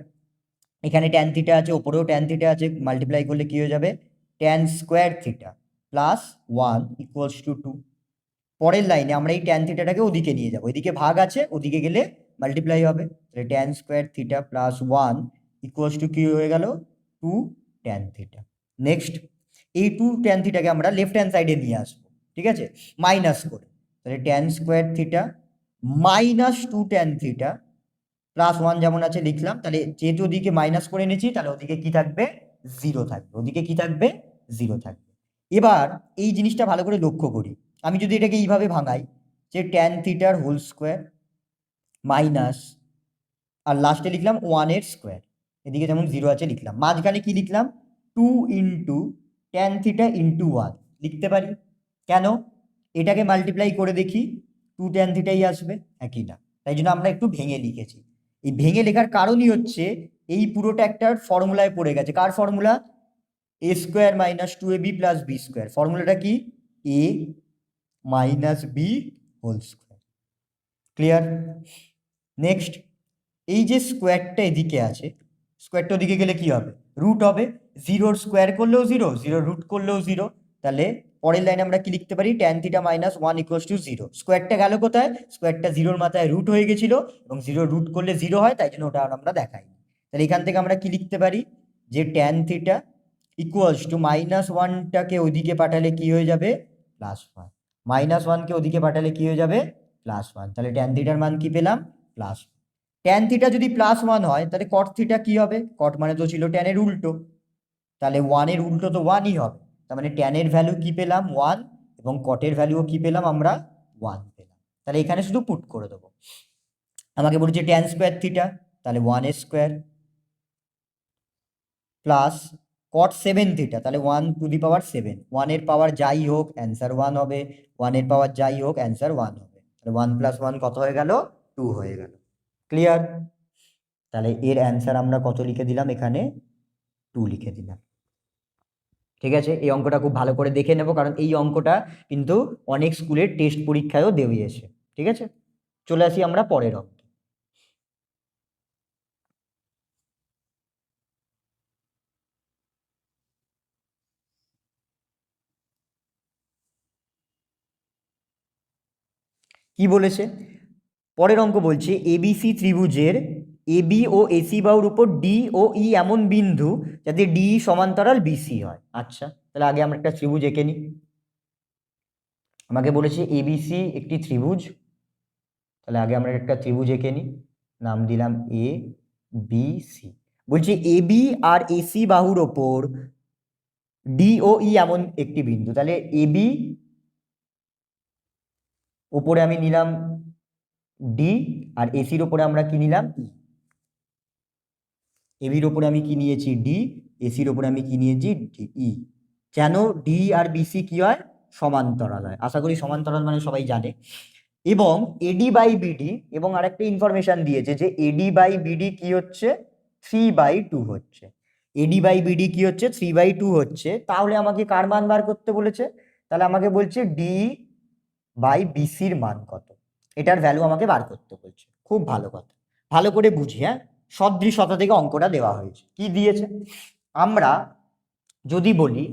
[SPEAKER 1] এখানে ট্যান থিটা আছে, ওপরেও ট্যান থিটা আছে, মাল্টিপ্লাই করলে কি হয়ে যাবে? Tan square theta plus 1 equals to 2। পরের লাইনে আমরা এই ট্যান থিটাটাকে ওদিকে নিয়ে যাবো, এদিকে ভাগ আছে, ওদিকে গেলে মাল্টিপ্লাই হবে। তাহলে tan square theta plus 1 equals to কি হয়ে গেল? 2 ট্যান থিটা। নেক্সট, এই 2 ট্যান থিটাকে আমরা লেফট হ্যান্ড সাইডে নিয়ে আসবো, ঠিক আছে, মাইনাস করে। তাহলে tan square theta minus 2 tan theta plus 1 যেমন আছে লিখলাম। তাহলে যেহেতু ওদিকে মাইনাস করে নিয়েছি, তাহলে ওদিকে কি থাকবে? 0 থাকবে। ওদিকে কি থাকবে? 0 থাকবে। এবার এই জিনিসটা ভালো করে লক্ষ্য করি, আমি যদি এটাকে এইভাবে ভাঙাই যে ট্যান থিটার হোল স্কোয়ার মাইনাস, আর লাস্টে লিখলাম 1 এর স্কোয়ার, এদিকে যেমন 0 আছে লিখলাম, মাঝখানে কি লিখলাম? 2 ইন্টু ট্যান থিটা ইন্টু 1 লিখতে পারি। কেন? এটাকে মাল্টিপ্লাই করে দেখি, 2 ট্যান থিটাই আসবে, একই না, তাই জন্য আমরা একটু ভেঙে লিখেছি। এই ভেঙে লেখার কারণই হচ্ছে এই পুরোটা একটা ফর্মুলায় পড়ে গেছে। কার formula? A square minus 2ab plus b square. ফর্মুলাটা কি? A minus b whole square. Clear? Next, এই যে স্কোয়ারটা এদিকে আছে, স্কোয়ারটা ওদিকে গেলে কি হবে? রুট হবে। 0 স্কোয়ার করলেও 0, 0 রুট করলেও 0। তাহলে পরের লাইনে আমরা কি লিখতে পারি? Tan theta minus 1 equals to 0। স্কোয়ারটা গেল কোথায়? স্কোয়ারটা 0-র মাথায় রুট হয়ে গেছিল, এবং 0 রুট করলে 0 হয়, তাই জন্য ওটা আমরা দেখাইনি। তাহলে এখান থেকে আমরা কি লিখতে পারি? যে tan theta equals to minus 1টাকে ওইদিকে পাঠালে কি হয়ে যাবে? +1। মাইনাস 1কে ওদিকে পাঠালে কি হয়ে যাবে? +1। তাহলে ট্যান থিটার মান কি পেলাম? +1। ট্যান থিটা যদি +1 হয়, তাহলে কট থিটা কি হবে? কট মানে তো ছিল ট্যানের উল্টো, তাহলে 1 এর উল্টো তো 1ই হবে। তার মানে ট্যানের ভ্যালু কি পেলাম? 1, এবং কটের ভ্যালুও কি পেলাম আমরা? 1 পেলাম। তাহলে এখানে শুধু পুট করে দেবো। আমাকে বলছে ট্যান স্কোয়ার থিটা, তাহলে 1 এর স্কোয়ার প্লাস কট 7 থিটা, তাহলে 1 টু দি পাওয়ার 7। 1 এর পাওয়ার যাই হোক অ্যান্সার 1 হবে, 1 এর পাওয়ার যাই হোক অ্যান্সার 1 হবে। তাহলে 1 + 1 কত হয়ে গেল? 2 হয়ে গেল। ক্লিয়ার? তাহলে এর অ্যান্সার আমরা কত লিখে দিলাম? এখানে 2 লিখে দিলাম। ঠিক আছে, এই অঙ্কটা খুব ভালো করে দেখে নেব, কারণ এই অঙ্কটা কিন্তু অনেক স্কুলের টেস্ট পরীক্ষায়ও দেওয়িয়েছে। ঠিক আছে, চলে আসি আমরা পরের অঙ্কে। কি বলেছে? পরের অঙ্ক বলছে এবিসি ত্রিভুজের এবি ও এসি বাহুর উপর ডি ও ই এমন বিন্দু যাতে ডি সমান্তরাল বিসি হয়। আচ্ছা, তাহলে আগে আমরা একটা ত্রিভুজ এঁকে নিই। আমাকে বলেছে এবিসি একটি ত্রিভুজ, তাহলে আগে আমরা একটা ত্রিভুজ এঁকে নিই, নাম দিলাম এ বি সি। বলছে এবি আর এসি বাহুর ওপর ডি ও ই এমন একটি বিন্দু, তাহলে এবি ওপরে আমি নিলাম ডি, আর এসির ওপরে আমরা কি নিলাম? ই। এবির ওপরে আমি কি নিয়েছি? ডি। এসির ওপরে আমি কি নিয়েছি? ই। কেন ডি আর বিসি কি হয়? সমান্তরাল হয়। আশা করি সমান্তরাল মানে সবাই জানে। এবং এডি বাই বিডি, এবং আরেকটা ইনফরমেশন দিয়েছে যে এডি বাই বিডি কি হচ্ছে? 3/2 হচ্ছে। এডি বাই বিডি কি হচ্ছে? 3/2 হচ্ছে। তাহলে আমাকে কার মান বার করতে বলেছে? তাহলে আমাকে বলছে ডি বাই বিসির মান কত, এটার ভ্যালু আমাকে বার করতে বলছে। খুব ভালো কথা, ভালো করে বুঝি। হ্যাঁ, সদৃশতা থেকে অঙ্কটা দেওয়া হয়েছে। কি দিয়েছে? আমরা যদি বলি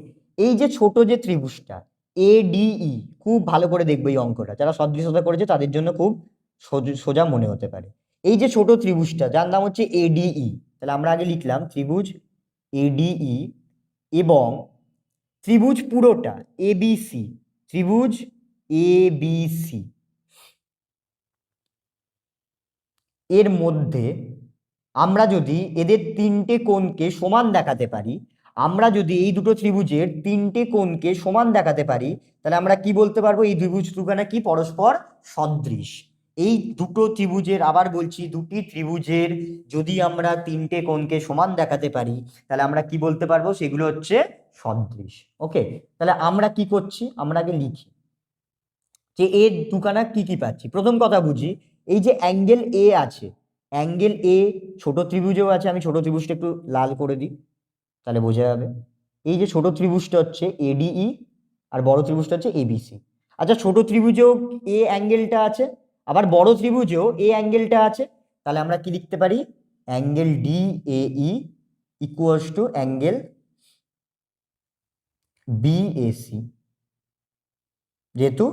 [SPEAKER 1] এই যে ছোট যে ত্রিভুজটা এডিই, খুব ভালো করে দেখবো এই অঙ্কটা, যারা সদৃশতা করেছে তাদের জন্য খুব সোজা মনে হতে পারে। এই যে ছোট ত্রিভুজটা যার নাম হচ্ছে এডিই, তাহলে আমরা আগে লিখলাম ত্রিভুজ এডিই এবং ত্রিভুজ পুরোটা এবিসি, ত্রিভুজ এবিসি এর মধ্যে আমরা যদি এদের তিনটে কোণকে সমান দেখাতে পারি, আমরা যদি এই দুটো ত্রিভুজের তিনটে কোণকে সমান দেখাতে পারি, তাহলে আমরা কি বলতে পারবো? এই ত্রিভুজ দুখানা কি পরস্পর সদৃশ। এই দুটো ত্রিভুজের, আবার বলছি, দুটি ত্রিভুজের যদি আমরা তিনটে কোণকে সমান দেখাতে পারি, তাহলে আমরা কি বলতে পারবো? সেগুলো হচ্ছে সদৃশ। ওকে, তাহলে আমরা কি করছি? আমরা আগে লিখি যে এর দুখানা কি কি পাচ্ছি। প্রথম কথা বুঝি, এই যে অ্যাঙ্গেল এ আছে, অ্যাঙ্গেল এ ছোট ত্রিভুজেও আছে। আমি ছোট ত্রিভুজটা একটু লাল করে দিই, তাহলে বোঝা যাবে। এই যে ছোট ত্রিভুজটা হচ্ছে এডিই আর বড় ত্রিভুজটা হচ্ছে এবিসি। আচ্ছা, ছোট ত্রিভুজেও এ অ্যাঙ্গেলটা আছে, আবার বড় ত্রিভুজেও এ অ্যাঙ্গেলটা আছে। তাহলে আমরা কি লিখতে পারি? Angle D A E equals to angle BAC, যেহেতু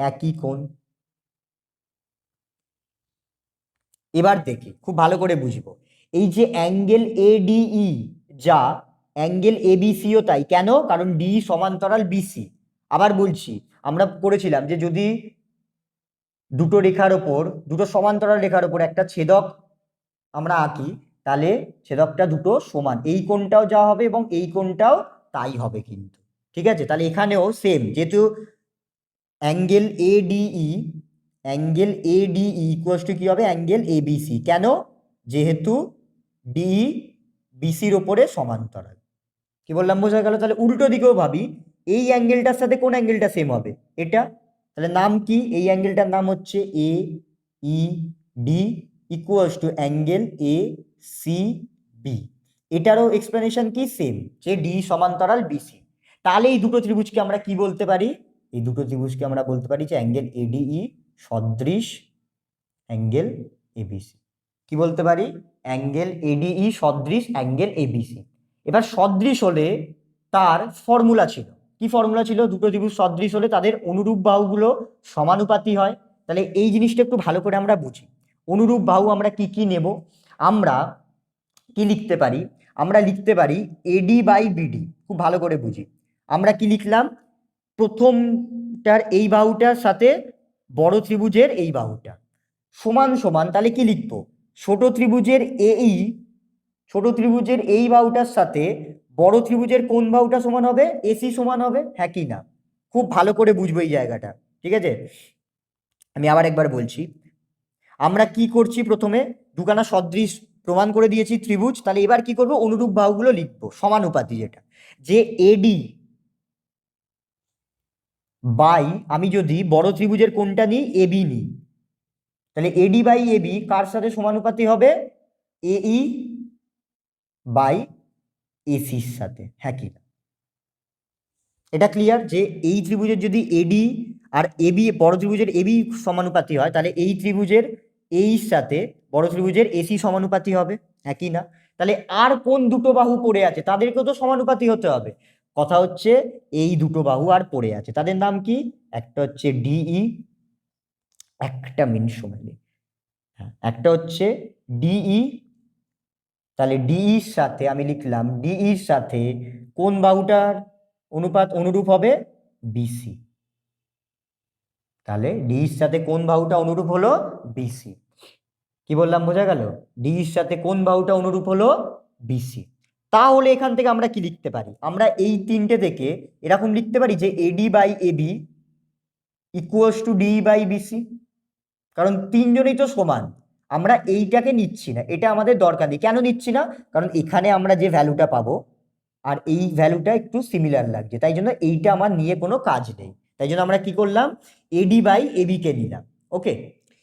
[SPEAKER 1] একই কোণ। এবার দেখি, খুব ভালো করে বুঝবো, এই যে অ্যাঙ্গেল এডিই যা, অ্যাঙ্গেল এবিসিও তাই। কেন? কারণ ডি সমান্তরাল বিসি। আবার বলছি, আমরা করেছিলাম যে যদি দুটো রেখার ওপর, দুটো সমান্তরাল রেখার ওপর একটা ছেদক আমরা আঁকি, তাহলে ছেদকটা দুটো সমান, এই কোণটাও যা হবে এবং এই কোণটাও তাই হবে কিন্তু। ঠিক আছে, তাহলে এখানেও সেম, যেহেতু angle ADE, angle ADE equals to কি হবে? Angle ABC. কেন? যেহেতু ডি বিসির ওপরে সমান্তরাল। কি বললাম, বোঝা গেল? তাহলে উল্টো দিকেও ভাবি, এই অ্যাঙ্গেলটার সাথে কোন অ্যাঙ্গেলটা সেম হবে? এটা। তাহলে নাম কি? এই অ্যাঙ্গেলটার নাম হচ্ছে A E D equals to angle A C B. এটারও এক্সপ্লেনেশন কি? সেম, যে ডি সমান্তরাল বিসি। তাহলে এই দুটো ত্রিভুজকে আমরা কি বলতে পারি? এই দুটো ত্রিভুজকে আমরা বলতে পারি যে অ্যাঙ্গেল এডিই সদৃশ অ্যাঙ্গেল এবিসি। কি বলতে পারি? অ্যাঙ্গেল এডিই সদৃশ অ্যাঙ্গেল এবিসি। এবার সদৃশ হলে তার ফর্মুলা ছিল, কি ফর্মুলা ছিল? দুটো ত্রিভুজ সদৃশ হলে তাদের অনুরূপ বাহুগুলো সমানুপাতি হয়। তাহলে এই জিনিসটা একটু ভালো করে আমরা বুঝি। অনুরূপ বাহু আমরা কি কি নেব? আমরা কি লিখতে পারি? আমরা লিখতে পারি এডি বাই বিডি। খুব ভালো করে বুঝি, আমরা কি লিখলাম? প্রথমটার এই বাহুটার সাথে বড় ত্রিভুজের এই বাহুটা সমান সমান। তাহলে কি লিখবো? ছোট ত্রিভুজের এই, ছোট ত্রিভুজের এই বাহুটার সাথে বড় ত্রিভুজের কোন বাহুটা সমান হবে? এসি সমান হবে। হ্যাঁ কি না? খুব ভালো করে বুঝবো এই জায়গাটা। ঠিক আছে, আমি আবার একবার বলছি, আমরা কি করছি? প্রথমে দুখানা সদৃশ প্রমাণ করে দিয়েছি ত্রিভুজ। তাহলে এবার কি করব? অনুরূপ বাহুগুলো লিখবো সমানুপাতি, যেটা যে এডি বাই, আমি যদি বড় ত্রিভুজের কোনটা নিই? এবি নিই, তাহলে এডি বাই এবি কার সাথে সমানুপাতি হবে? এই বাই এসির সাথে। হ্যাঁ কি না? এটা ক্লিয়ার যে এই ত্রিভুজের যদি এডি আর এবি, বড় ত্রিভুজের এবি সমানুপাতি হয়, তাহলে এই ত্রিভুজের এই সাথে বড় ত্রিভুজের এসি সমানুপাতি হবে। একই না? তাহলে আর কোন দুটো বাহু পড়ে আছে? তাদেরকেও তো সমানুপাতি হতে হবে। কথা হচ্ছে এই দুটো বাহু আর পড়ে আছে, তাদের নাম কি? একটা হচ্ছে ডিই, একটা মিনিট সময় নেই, হ্যাঁ, একটা হচ্ছে ডিই। তাহলে ডিইর সাথে আমি লিখলাম, ডিইর সাথে কোন বাহুটার অনুরূপ হবে? বিসি। তাহলে ডির সাথে কোন বাহুটা অনুরূপ হলো? বিসি। কি বললাম, বোঝা গেল? ডির সাথে কোন বাহুটা অনুরূপ হলো? বিসি। তাহলে এখান থেকে আমরা কি লিখতে পারি? আমরা এই তিনটে থেকে এরকম লিখতে পারি যে AD by AB equals to D by BC. কারণ তিনজনই তো সমান, আমরা এইটাকে নিচ্ছি না, এটা আমাদের দরকার নেই। কেন নিচ্ছি না? কারণ এখানে আমরা যে ভ্যালুটা পাবো আর এই ভ্যালুটা একটু সিমিলার লাগছে, তাই জন্য এইটা আমার নিয়ে কোনো কাজ নেই। তাই জন্য আমরা কি করলাম? এডি বাই এবি কে নিলাম। ওকে,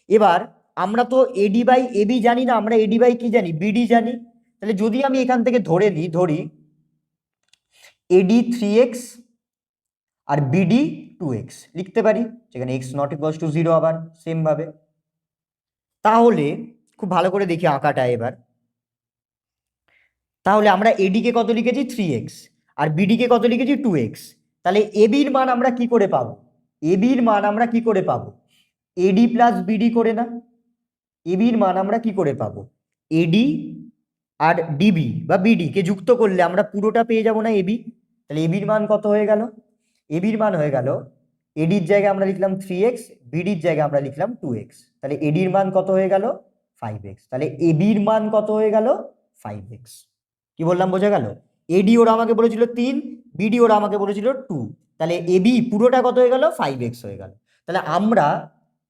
[SPEAKER 1] এবার আমরা তো এডি বাই এবি জানি না, আমরা এডি বাই কি জানি? বিডি জানি। তাহলে যদি আমি এখান থেকে ধরি এডি 3x আর বিডি 2x লিখতে পারি, যেখানে x নট ইকুয়ালস টু 0 আবার সেম ভাবে। তাহলে খুব ভালো করে দেখি আঁকাটা এবার। তাহলে আমরা এডি কে কত লিখেছি? 3x, আর বিডি কে কত লিখেছি? 2x। তাহলে এবির মান আমরা কি করে পাবো? এবির মান আমরা কি করে পাবো? এডি প্লাস বিডি করে না? এবির মান আমরা কি করে পাবো? এডি আর ডিবি বা বিডি কে যুক্ত করলে আমরা পুরোটা পেয়ে যাব না এবি। তাহলে এবির মান কত হয়ে গেল? এবির মান হয়ে গেল, এডির জায়গায় আমরা লিখলাম 3x, বিডির জায়গায় আমরা লিখলাম 2x। তাহলে এডির মান কত হয়ে গেল? 5x। তাহলে এবির মান কত হয়ে গেল? 5x। কি বললাম, বোঝা গেল? এডি ওরা আমাকে বলেছিল 3, বিডি ওরা আমাকে বলেছিল 2, তাহলে এবি পুরোটা কত হয়ে গেল? 5x হয়ে গেল। তাহলে আমরা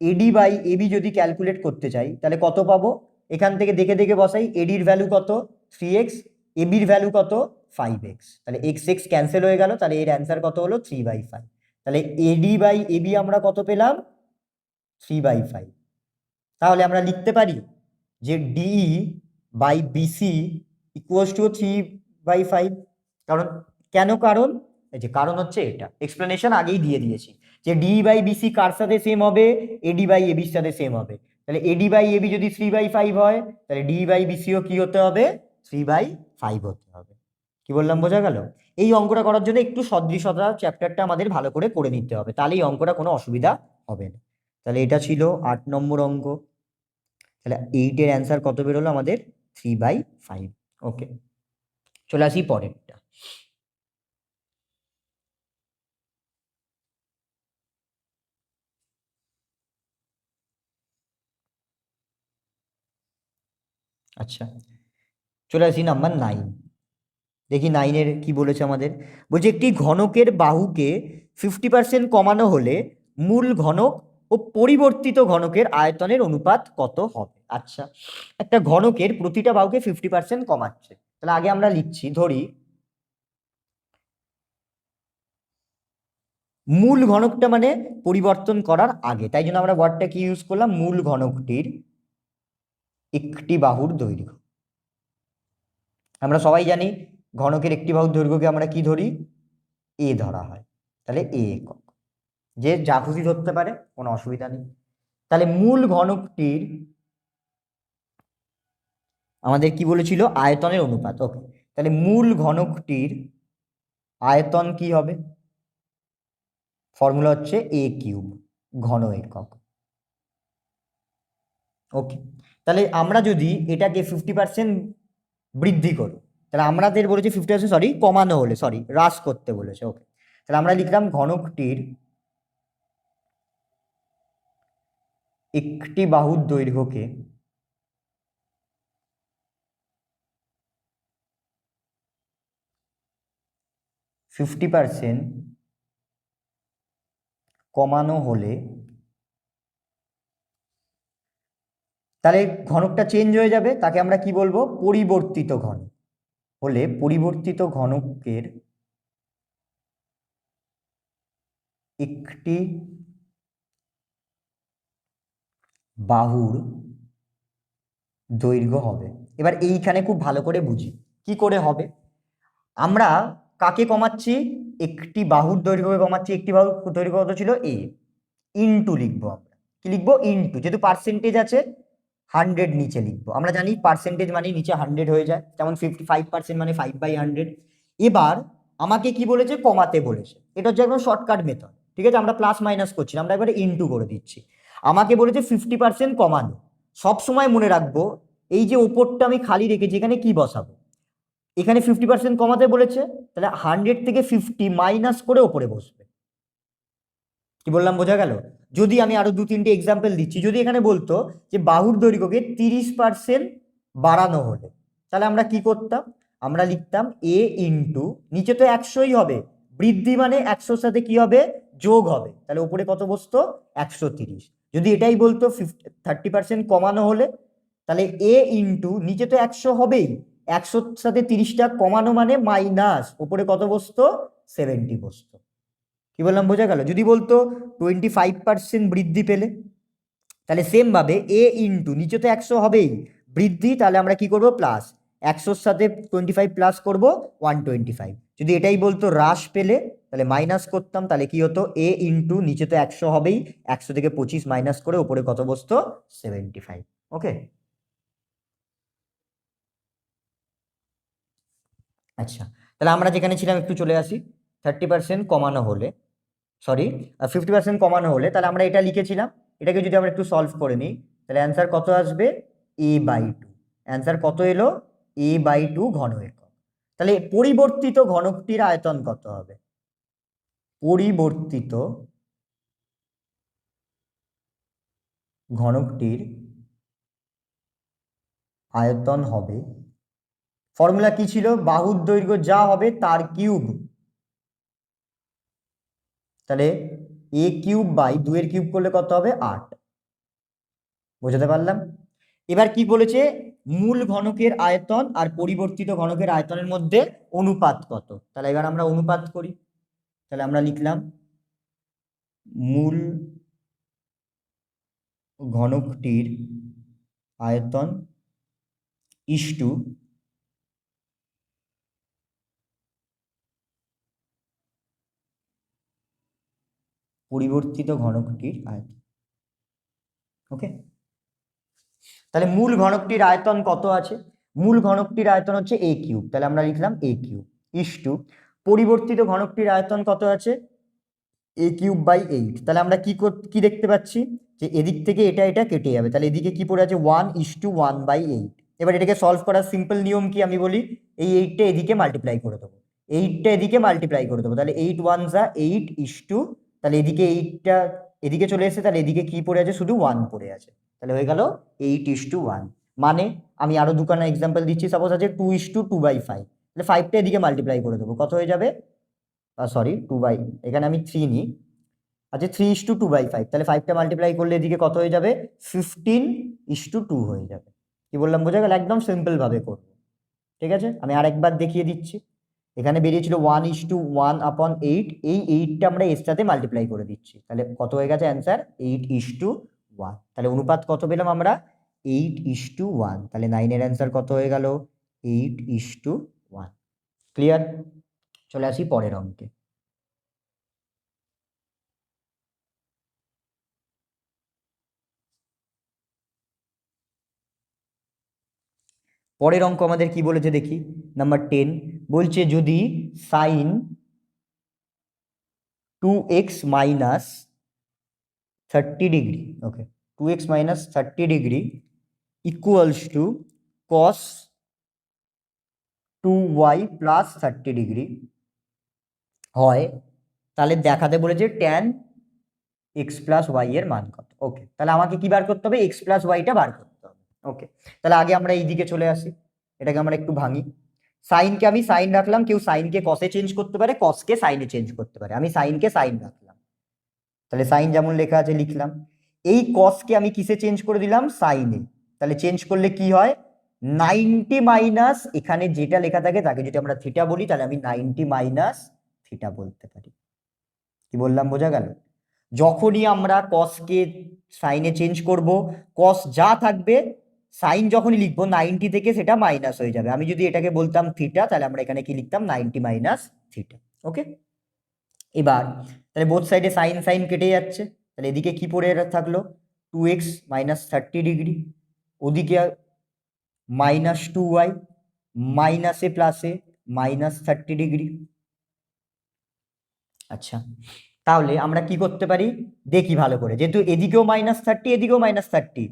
[SPEAKER 1] এডি বাই এবি যদি ক্যালকুলেট করতে চাই তাহলে কত পাবো? এখান থেকে দেখে দেখে বসাই। এডির ভ্যালু কত? 3x, এবির ভ্যালু কত? 5x। তাহলে x x ক্যান্সেল হয়ে গেল, তাহলে এর অ্যান্সার কত হলো? 3/5। তাহলে এডি বাই এবি আমরা কত পেলাম? 3/5। তাহলে আমরা লিখতে পারি যে DE by BC equals to 3/5। কারণ কেন? কারণ এই যে কারণ হচ্ছে এটা, এক্সপ্লেনেশন আগেই দিয়ে দিয়েছি যে ডি বাই বিসি কার সাথে সেম হবে? এডি বাই এবির সাথে সেম হবে। তাহলে এডি বাই এবি যদি 3/5 হয় তাহলে ডি বাই বিসিও কি হতে হবে? 3/5 হতে হবে। কি বললাম, বোঝা গেল? এই অঙ্কটা করার জন্য একটু সদৃশতা চ্যাপ্টারটা আমাদের ভালো করে করে নিতে হবে, তাহলে এই অঙ্কটা কোনো অসুবিধা হবে না। তাহলে এটা ছিল 8 নম্বর অঙ্ক। তাহলে 8-এর অ্যান্সার কত বেরোলো আমাদের? 3/5। ওকে, চলে আসি পরেরটা। আচ্ছা, চলে আসি নাম্বার 9। দেখি 9-এর কি বলেছে আমাদের। বলছে একটি ঘনকের বাহুকে 50% কমানো হলে মূল ঘনক ও পরিবর্তিত ঘনকের আয়তনের অনুপাত কত হবে? আচ্ছা, একটা ঘনকের প্রতিটা বাহুকে 50% কমাচ্ছে। তাহলে আগে আমরা লিখছি, ধরি মূল ঘনকটা মানে পরিবর্তন করার আগে, তাই জন্য আমরা ওয়ার্ডটা কি ইউজ করলাম? মূল ঘনকটির একটি বাহুর দৈর্ঘ্য। আমরা সবাই জানি ঘনকের একটি বাহুর দৈর্ঘ্যকে আমরা কি ধরি? এ ধরা হয়। তাহলে এ একক, যে যা খুশি ধরতে পারে, কোনো অসুবিধা নেই। তাহলে মূল ঘনকটির আমাদের কি বলেছিল? আয়তনের অনুপাত। ওকে, তাহলে মূল ঘনকটির আয়তন কি হবে? ফর্মুলা হচ্ছে এ কিউব, ঘন একক। ওকে, তাহলে আমরা যদি এটাকে 50% বৃদ্ধি করি, তাহলে আমাদের বলেছে 50%, সরি কমানো হলে, সরি হ্রাস করতে বলেছে। ওকে, তাহলে আমরা লিখলাম ঘনকটির একটি বাহুর দৈর্ঘ্যকে %50 কমানো হলে, তাহলে ঘনকটা চেঞ্জ হয়ে যাবে, তাকে আমরা কি বলবো? পরিবর্তিত ঘনক। হলে পরিবর্তিত ঘনকের একটি বাহুর দৈর্ঘ্য হবে। এবার এইখানে খুব ভালো করে বুঝি কি করে হবে। আমরা কাকে কমাচ্ছি? একটি বাহুর দৈর্ঘ্যকে কমাচ্ছি। একটি বাহুর দৈর্ঘ্য কত ছিল? এ। ইনটু লিখবো আমরা, কি লিখবো? ইনটু, যেহেতু পার্সেন্টেজ আছে 100 নিচে লিখবো। আমরা জানি পার্সেন্টেজ মানে নিচে 100 হয়ে যায়, যেমন 55% মানে 5/100। এবার আমাকে কি বলেছে? কমাতে বলেছে। এটা হচ্ছে একদম শর্টকাট মেথড, ঠিক আছে? আমরা প্লাস মাইনাস করছি না, আমরা এবারে ইনটু করে দিচ্ছি। আমাকে বলেছে 50% কমানো। সব সময় মনে রাখবো এই যে ওপরটা আমি খালি রেখেছি, এখানে কি বসাবো? এখানে 50% কমাতে বলেছে, তাহলে 100 থেকে 50 মাইনাস করে ওপরে বসবে। কি বললাম, বোঝা গেল? যদি আমি আরো 2-3টে এক্সাম্পল দিচ্ছি, যদি এখানে বলতো যে বাহুর দৈর্ঘ্যকে 30% বাড়ানো হলে, তাহলে আমরা কি করতাম? আমরা লিখতাম এ ইন্টু, নিচে তো 100ই হবে, বৃদ্ধি মানে 100-র সাথে কি হবে? যোগ হবে, তাহলে উপরে কত বসতো? 130। যদি এটাই বলতো 30% কমানো হলে, তাহলে এ ইন্টু, নিচে তো 100 হবেই, 100-র সাথে 30টা কমানো মানে মাইনাস, উপরে কত বসতো? 70 বসতো। কি বললাম, বোঝা গেল? যদি বলতো 25% বৃদ্ধি পেলে, তাহলে সেম ভাবে এ ইন্টু, নিচে তো 100 হবেই, বৃদ্ধি, তাহলে আমরা কি করব? প্লাস 100-র সাথে 25 প্লাস করব 125। যদি এটাই বলতো হ্রাস পেলে, তাহলে মাইনাস করতাম, তাহলে কি হতো? এ ইন্টু, নিচে তো 100 হবেই, 100 থেকে 25 মাইনাস করে উপরে কত বসতো? 75। ওকে, আচ্ছা, তাহলে আমরা যেখানে ছিলাম একটু চলে আসি। 30% কমানো হলে, সরি 50% কমানো হলে, তাহলে আমরা এটা লিখেছিলাম। এটাকে যদি আমরা একটু সলভ করে নিই, তাহলে অ্যান্সার কত আসবে? a/2। অ্যান্সার কত এলো? a/2 ঘন একক। তাহলে পরিবর্তিত ঘনকটির আয়তন কত হবে? পরিবর্তিত ঘনকটির আয়তন হবে, ফর্মুলা কি ছিল? বাহুর দৈর্ঘ্য যা হবে তার কিউব। তাহলে a³/2 এর কিউব করলে কত হবে? 8। বোঝাতে পারলাম? এবার কি বলেছে? মূল ঘনকের আয়তন আর পরিবর্তিত ঘনকের আয়তনের মধ্যে অনুপাত কত। তাহলে এবার আমরা অনুপাত করি। তাহলে আমরা লিখলাম মূল ঘনকটির আয়তন ইস্টু পরিবর্তিত ঘনকটির আয়তন। ওকে, তাহলে মূল ঘনকটির আয়তন কত আছে? মূল ঘনকটির আয়তন হচ্ছে a³। তাহলে আমরা লিখলাম a³ ইস্টু পরিবর্তিত ঘনকটির আয়তন কত আছে? a³/8। তাহলে আমরা কি দেখতে পাচ্ছি যে এদিক থেকে এটা এটা কেটে যাবে, তাহলে এদিকে কি পড়ে আছে? 1:1/8। এবার এটাকে সলভ করার সিম্পল নিয়ম কি আমি বলি? এই 8টা এদিকে মাল্টিপ্লাই করে দেবো, 8টা এদিকে মাল্টিপ্লাই করে দেবো, তাহলে 8 1 8 ইস্টু, তাহলে এদিকে 8টা এদিকে চলে এসেছে, তাহলে এদিকে কি পড়ে আছে? শুধু 1 পড়ে আছে, তাহলে হয়ে গেল 8:1। মানে আমি আরো দুখানা এক্সাম্পল দিচ্ছি, সাপোজ আছে 2:2/5, তাহলে 5টা এদিকে মাল্টিপ্লাই করে দেবো, কত হয়ে যাবে? সরি 2 এখানে আমি 3 নিই। আচ্ছা 3:2/5, তাহলে 5টা মাল্টিপ্লাই করলে এদিকে কত হয়ে যাবে? 15:2 হয়ে যাবে। কি বললাম বোঝা গেল? একদম সিম্পল ভাবে করবো। ঠিক আছে, আমি আরেকবার দেখিয়ে দিচ্ছি। এখানে বেরিয়েছিল 1:1/8, এই 8টা আমরা এর সাথে মাল্টিপ্লাই করে দিচ্ছি, তাহলে কত হয়ে গেছে অ্যান্সার? 8:1। তাহলে অনুপাত কত পেলাম আমরা? 8:1। তাহলে 9 এর অ্যান্সার কত হয়ে গেল? 8:1। ক্লিয়ার? চলে আসি পরের অঙ্কে। পরের অঙ্ক আমাদের কি বলেছে দেখি, নাম্বার 10 বলছে যদি sine 2x minus 30°, okay, 2x minus 30° equals to cos 2y plus 30° হয়, তাহলে দেখাতে বলেছে ট্যান x প্লাস ওয়াই এর মান কত। ওকে, তাহলে আমাকে কি বার করতে হবে? x প্লাস ওয়াইটা বার করতে হবে। ওকে, তাহলে আগে আমরা এইদিকে চলে আসি, এটাকে আমরা একটু ভাঙি। সাইনকে আমি সাইন রাখলাম, কেউ সাইনকে কসে চেঞ্জ করতে পারে, কসকে সাইনে চেঞ্জ করতে পারে, আমি সাইনকে সাইন রাখলাম। তাহলে সাইন যেমন লেখা আছে লিখলাম। এই কসকে আমি কিসে চেঞ্জ করে দিলাম? সাইনে। তাহলে চেঞ্জ করলে কি হয়? 90 মাইনাস এখানে যেটা লেখা থাকে তাকে যদি আমরা থিটা বলি, তাহলে আমি 90 মাইনাস থিটা বলতে পারি। কি বললাম বোঝা গেল? যখনই আমরা কসকে সাইনে চেঞ্জ করব, কস যা থাকবে সাইন যখনই লিখবো 90 থেকে সেটা মাইনাস হয়ে যাবে। আমি যদি এটাকে বলতাম থিটা, তাহলে আমরা এখানে কি লিখতাম? 90 মাইনাস থিটা। ওকে, এবার তাহলে বোথ সাইডে সাইন সাইন কেটে যাচ্ছে, তাহলে এদিকে কি পড়ে থাকলো? 2x মাইনাস 30°, ওদিকে -2y, মাইনাসে প্লাসে মাইনাস 30°। আচ্ছা, তাহলে আমরা কি করতে পারি দেখি ভালো করে, যেহেতু এদিকেও -30 এদিকেও -30,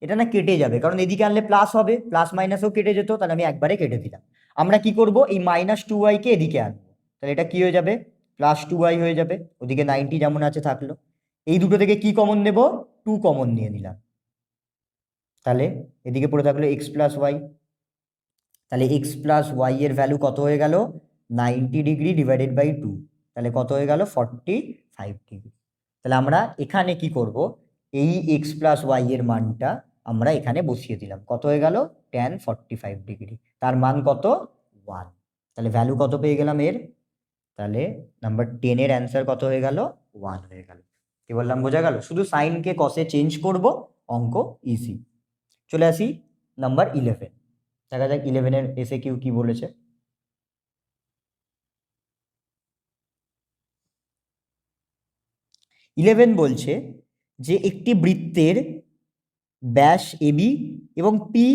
[SPEAKER 1] এটা না কেটে যাবে, কারণ এদিকে আনলে প্লাস হবে, প্লাস মাইনাসও কেটে যেত, তাহলে আমি একবারে কেটে দিলাম। আমরা কি করব? এই -2y কে এদিকে আনবো, তাহলে এটা কি হয়ে যাবে? +2y হয়ে যাবে, ওদিকে 90 যেমন আছে থাকলো। এই দুটো থেকে কি কমন নেব? 2 কমন নিয়ে নিলাম, তাহলে এদিকে পড়ে থাকলো x প্লাস ওয়াই। তাহলে x প্লাস ওয়াই এর ভ্যালু কত হয়ে গেল? 90° ডিভাইডেড বাই 2, তাহলে কত হয়ে গেল? 45°। তাহলে আমরা এখানে কি করব? এই x প্লাস ওয়াই এর মানটা আমরা এখানে বসিয়ে দিলাম, কত হয়ে গেল? tan 45°, তার মান কত? 1। তাহলে ভ্যালু কত পেয়ে গেলাম এর? তাহলে নাম্বার 10 এর অ্যান্সার কত হয়ে গেল? 1 হয়ে গেল। কি বললাম বোঝা গেল? শুধু সাইনকে কসে চেঞ্জ করব, অঙ্ক ইজি। চলে আসি নাম্বার 11, দেখা যাক 11 এর এসে কিউ কি বলেছে। 11 বলছে যে একটি বৃত্তের ব্যাস এবি এবং পি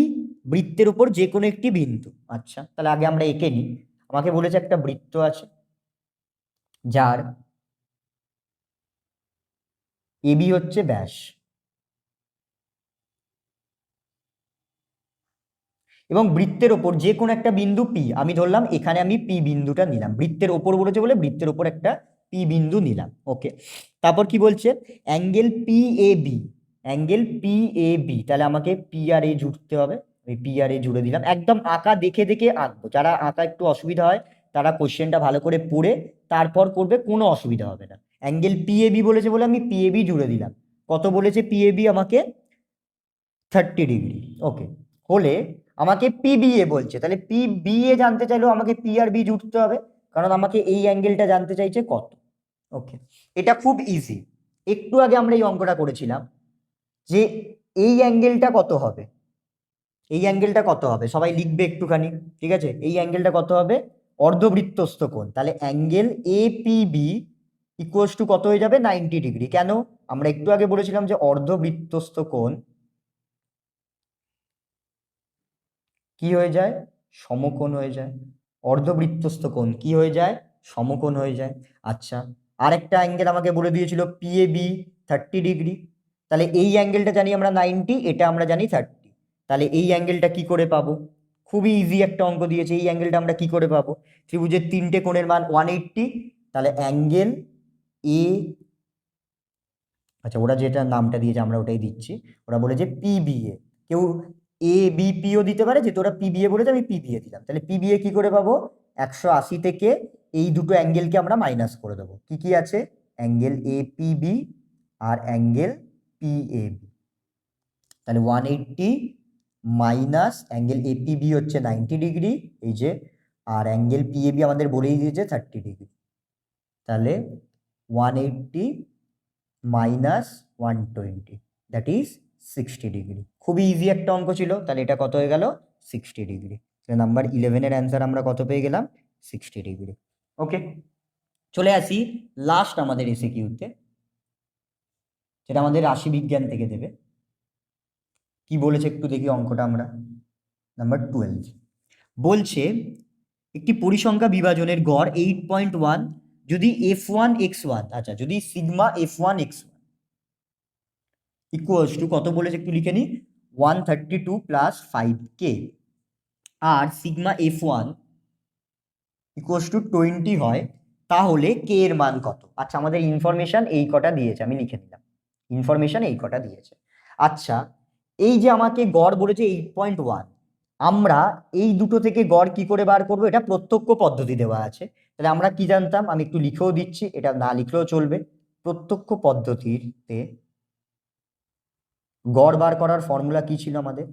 [SPEAKER 1] বৃত্তের উপর যে কোনো একটি বিন্দু। আচ্ছা, তাহলে আগে আমরা এঁকে নিই। আমাকে বলেছে একটা বৃত্ত আছে যার এবি হচ্ছে ব্যাস এবং বৃত্তের ওপর যে কোনো একটা বিন্দু পি, আমি ধরলাম এখানে আমি পি বিন্দুটা নিলাম, বৃত্তের ওপর বলেছে বলে বৃত্তের ওপর একটা পি বিন্দু নিলাম। ওকে, তারপর কি বলছে, angle P A B, angle P A B, তাহলে আমাকে পি আর এ জুড়তে হবে, আমি পি আর এ জুড়ে দিলাম। একদম আঁকা দেখে দেখে আঁকবো, যারা আঁকা একটু অসুবিধা হয় তারা কোশ্চেনটা ভালো করে পড়ে তারপর করবে, কোনো অসুবিধা হবে না। অ্যাঙ্গেল পি এ বি বলেছে বলে আমি পি এ বি জুড়ে দিলাম। কত বলেছে পি এ বি আমাকে? 30 ডিগ্রি। ওকে, হলে আমাকে পিবিএ বলছে, তাহলে পিবিএ জানতে চাইলেও আমাকে পি আর বি জুড়তে হবে, কারণ আমাকে এই অ্যাঙ্গেলটা জানতে চাইছে কত। ওকে, এটা খুব ইজি। একটু আগে আমরা এই অঙ্কটা করেছিলাম যে এই অ্যাঙ্গেলটা কত হবে, এই অ্যাঙ্গেলটা কত হবে, সবাই লিখবে একটুখানি, ঠিক আছে? এই অ্যাঙ্গেলটা কত হবে? অর্ধবৃত্তস্থ কোণ। তাহলে angle A P B equals to কত হয়ে যাবে? 90 ডিগ্রি। কেন? আমরা একটু আগে বলেছিলাম যে অর্ধবৃত্তস্থ কোণ কি হয়ে যায়? সমকোণ হয়ে যায়। অর্ধবৃত্তস্থ কোণ কি হয়ে যায়? সমকোণ হয়ে যায়। আচ্ছা, আরেকটা অ্যাঙ্গেল আমাকে বলে দিয়েছিল পি এ বি 30 ডিগ্রি। তাহলে এই অ্যাঙ্গেলটা জানি আমরা 90, এটা আমরা জানি 30। তাহলে এই অ্যাঙ্গেলটা কি করে পাবো? খুবই ইজি একটা অঙ্ক দিয়েছে, এই অ্যাঙ্গেলটা আমরা কি করে পাবো? ত্রিভুজের তিনটে কোণের মান 180, তাহলে অ্যাঙ্গেল এ, আচ্ছা ওরা যেটা নামটা দিয়েছে আমরা ওটাই দিচ্ছি, ওরা বলেছে পিবিএ, কেউ এ বিপিও দিতে পারে, যেহেতু ওরা পিবিএ বলেছে আমি পিবিএ দিলাম। তাহলে পিবিএ কি করে পাবো? 180 থেকে এই দুটো অ্যাঙ্গেলকে আমরা মাইনাস করে দেবো। কি কি আছে? অ্যাঙ্গেল এ পিবি আর অ্যাঙ্গেল পিএবি। তাহলে 180 মাইনাস অ্যাঙ্গেল এপিবি হচ্ছে 90 ডিগ্রি, এই যে, আর অ্যাঙ্গেল পিএবি আমাদের বলেই দিয়েছে 30 ডিগ্রি। তাহলে 180 মাইনাস 120, দ্যাট ইজ 60 ডিগ্রি। খুবই ইজি একটা অঙ্ক ছিল। তাহলে এটা কত হয়ে গেল? 60 ডিগ্রি। তাহলে নাম্বার 11-এর অ্যান্সার আমরা কত পেয়ে গেলাম? 60 ডিগ্রি। ওকে, চলে আসি লাস্ট আমাদের এসিকিউতে, যেটা আমাদের রাশিবিজ্ঞান থেকে দেবে। কি বলেছে একটু দেখি অঙ্কটা আমরা। নাম্বার 12 বলছে একটি পরিসংখ্যা বিভাজনের গড় 8.1 যদি f1x1, আচ্ছা যদি সিগমা f1x1 ইকুয়ালস টু কত বলেছে একটু লিখে নি, 132 প্লাস 5k, আর সিগমা f1 ইকুয়ালস টু 20 হয়, তাহলে কে এর মান কত? আচ্ছা, আমাদের ইনফরমেশন এই কটা দিয়েছে, আমি লিখে নিলাম, ইনফরমেশন এই কটা দিয়েছে। আচ্ছা, এই যে আমাকে গড় বলেছে 8.1, আমরা এই দুটো থেকে গড় কি করে বার করবো? এটা প্রত্যক্ষ পদ্ধতি দেওয়া আছে। তাহলে আমরা কি জানতাম, আমি একটু লিখেও দিচ্ছি, এটা না লিখলেও চলবে। প্রত্যক্ষ পদ্ধতিতে গড় বার করার ফর্মুলা কি ছিল আমাদের?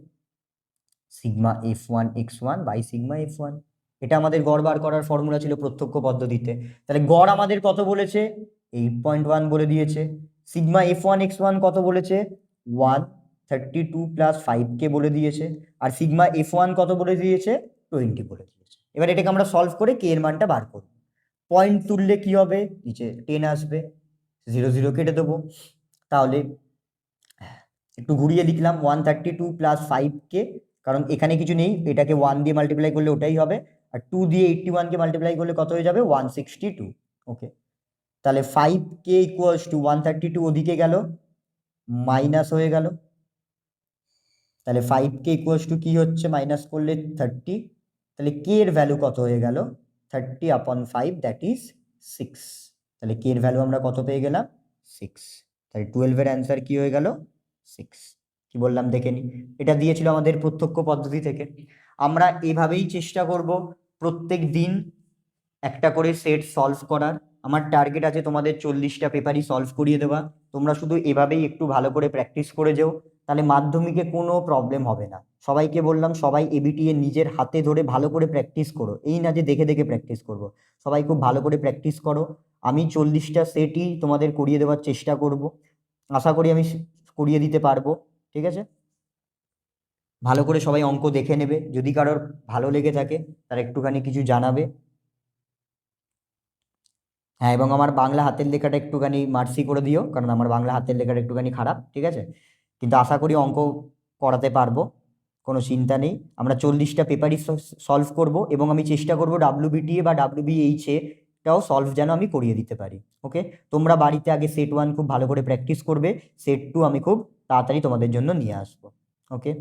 [SPEAKER 1] Sigma f1x1 by sigma f1, এটা আমাদের গড় বার করার ফর্মুলা ছিল প্রত্যক্ষ পদ্ধতিতে। তাহলে গড় আমাদের কত বলেছে? 8.1 বলে দিয়েছে। সিগমা f1x1 কত বলেছে? 132 প্লাস 5k বলে দিয়েছে। আর সিগমা f1 কত বলে দিয়েছে? 20 বলে দিয়েছে। এবার এটাকে আমরা সলভ করে কে এর মানটা বার করব। পয়েন্ট তুললে কি হবে? নিচে 10 আসবে, 0 0 কেটে দেবো। তাহলে একটু ঘুরিয়ে লিখলাম 132 প্লাস 5k, কারণ এখানে কিছু নেই, এটাকে 1 দিয়ে মাল্টিপ্লাই করলে ওটাই হবে, আর 2 দিয়ে 81কে মাল্টিপ্লাই করলে কত হয়ে যাবে? 162। ওকে, তাহলে 5k ইকুয়ালস টু 132 ওদিকে গেল, মাইনাস হয়ে গেল। তাহলে 5k ইকুয়ালস টু কি হচ্ছে? মাইনাস করলে 30। তাহলে k এর ভ্যালু কত হয়ে গেল? 30/5, দ্যাট ইজ 6। তাহলে k এর ভ্যালু আমরা কত পেয়ে গেলাম? 6। তাহলে 12-এর অ্যান্সার কি হয়ে গেল? 6। কি বললাম দেখে নি, এটা দিয়েছিল আমাদের প্রত্যক্ষ পদ্ধতি থেকে। আমরা এভাবেই চেষ্টা করব প্রত্যেক দিন একটা করে সেট সলভ করার। আমার টার্গেট আছে তোমাদের 40টা পেপারই সলভ করিয়ে দেওয়া। তোমরা শুধু এভাবেই একটু ভালো করে প্র্যাকটিস করে যেও, তাহলে মাধ্যমিকে কোনো প্রবলেম হবে না। সবাইকে বললাম, সবাই এবিটিএ নিজের হাতে ধরে ভালো করে প্র্যাকটিস করো, এই না যে দেখে দেখে প্র্যাকটিস করবো। সবাই খুব ভালো করে প্র্যাকটিস করো। আমি 40টা সেটই তোমাদের করিয়ে দেওয়ার চেষ্টা করব, আশা করি আমি করিয়ে দিতে পারবো। ঠিক আছে, ভালো করে সবাই অঙ্ক দেখে নেবে, যদি কারোর ভালো লেগে থাকে তারা একটুখানি কিছু জানাবে। হ্যাঁ, এবং আমার বাংলা হাতের লেখাটা একটুখানি মার্সি করে দিও, কারণ আমার বাংলা হাতের লেখাটা একটুখানি খারাপ, ঠিক আছে? কিন্তু আশা করি অঙ্ক করাতে পারবো, কোনো চিন্তা নেই। আমরা 40টা পেপারই সলভ করব, এবং আমি চেষ্টা করব WBTA বা WBH এটাও সলভ যেন আমি করিয়ে দিতে পারি। ওকে, তোমরা বাড়িতে আগে সেট 1 খুব ভালো করে প্র্যাকটিস করবে, সেট 2 আমি খুব তাড়াতাড়ি তোমাদের জন্য নিয়ে আসবো। ওকে।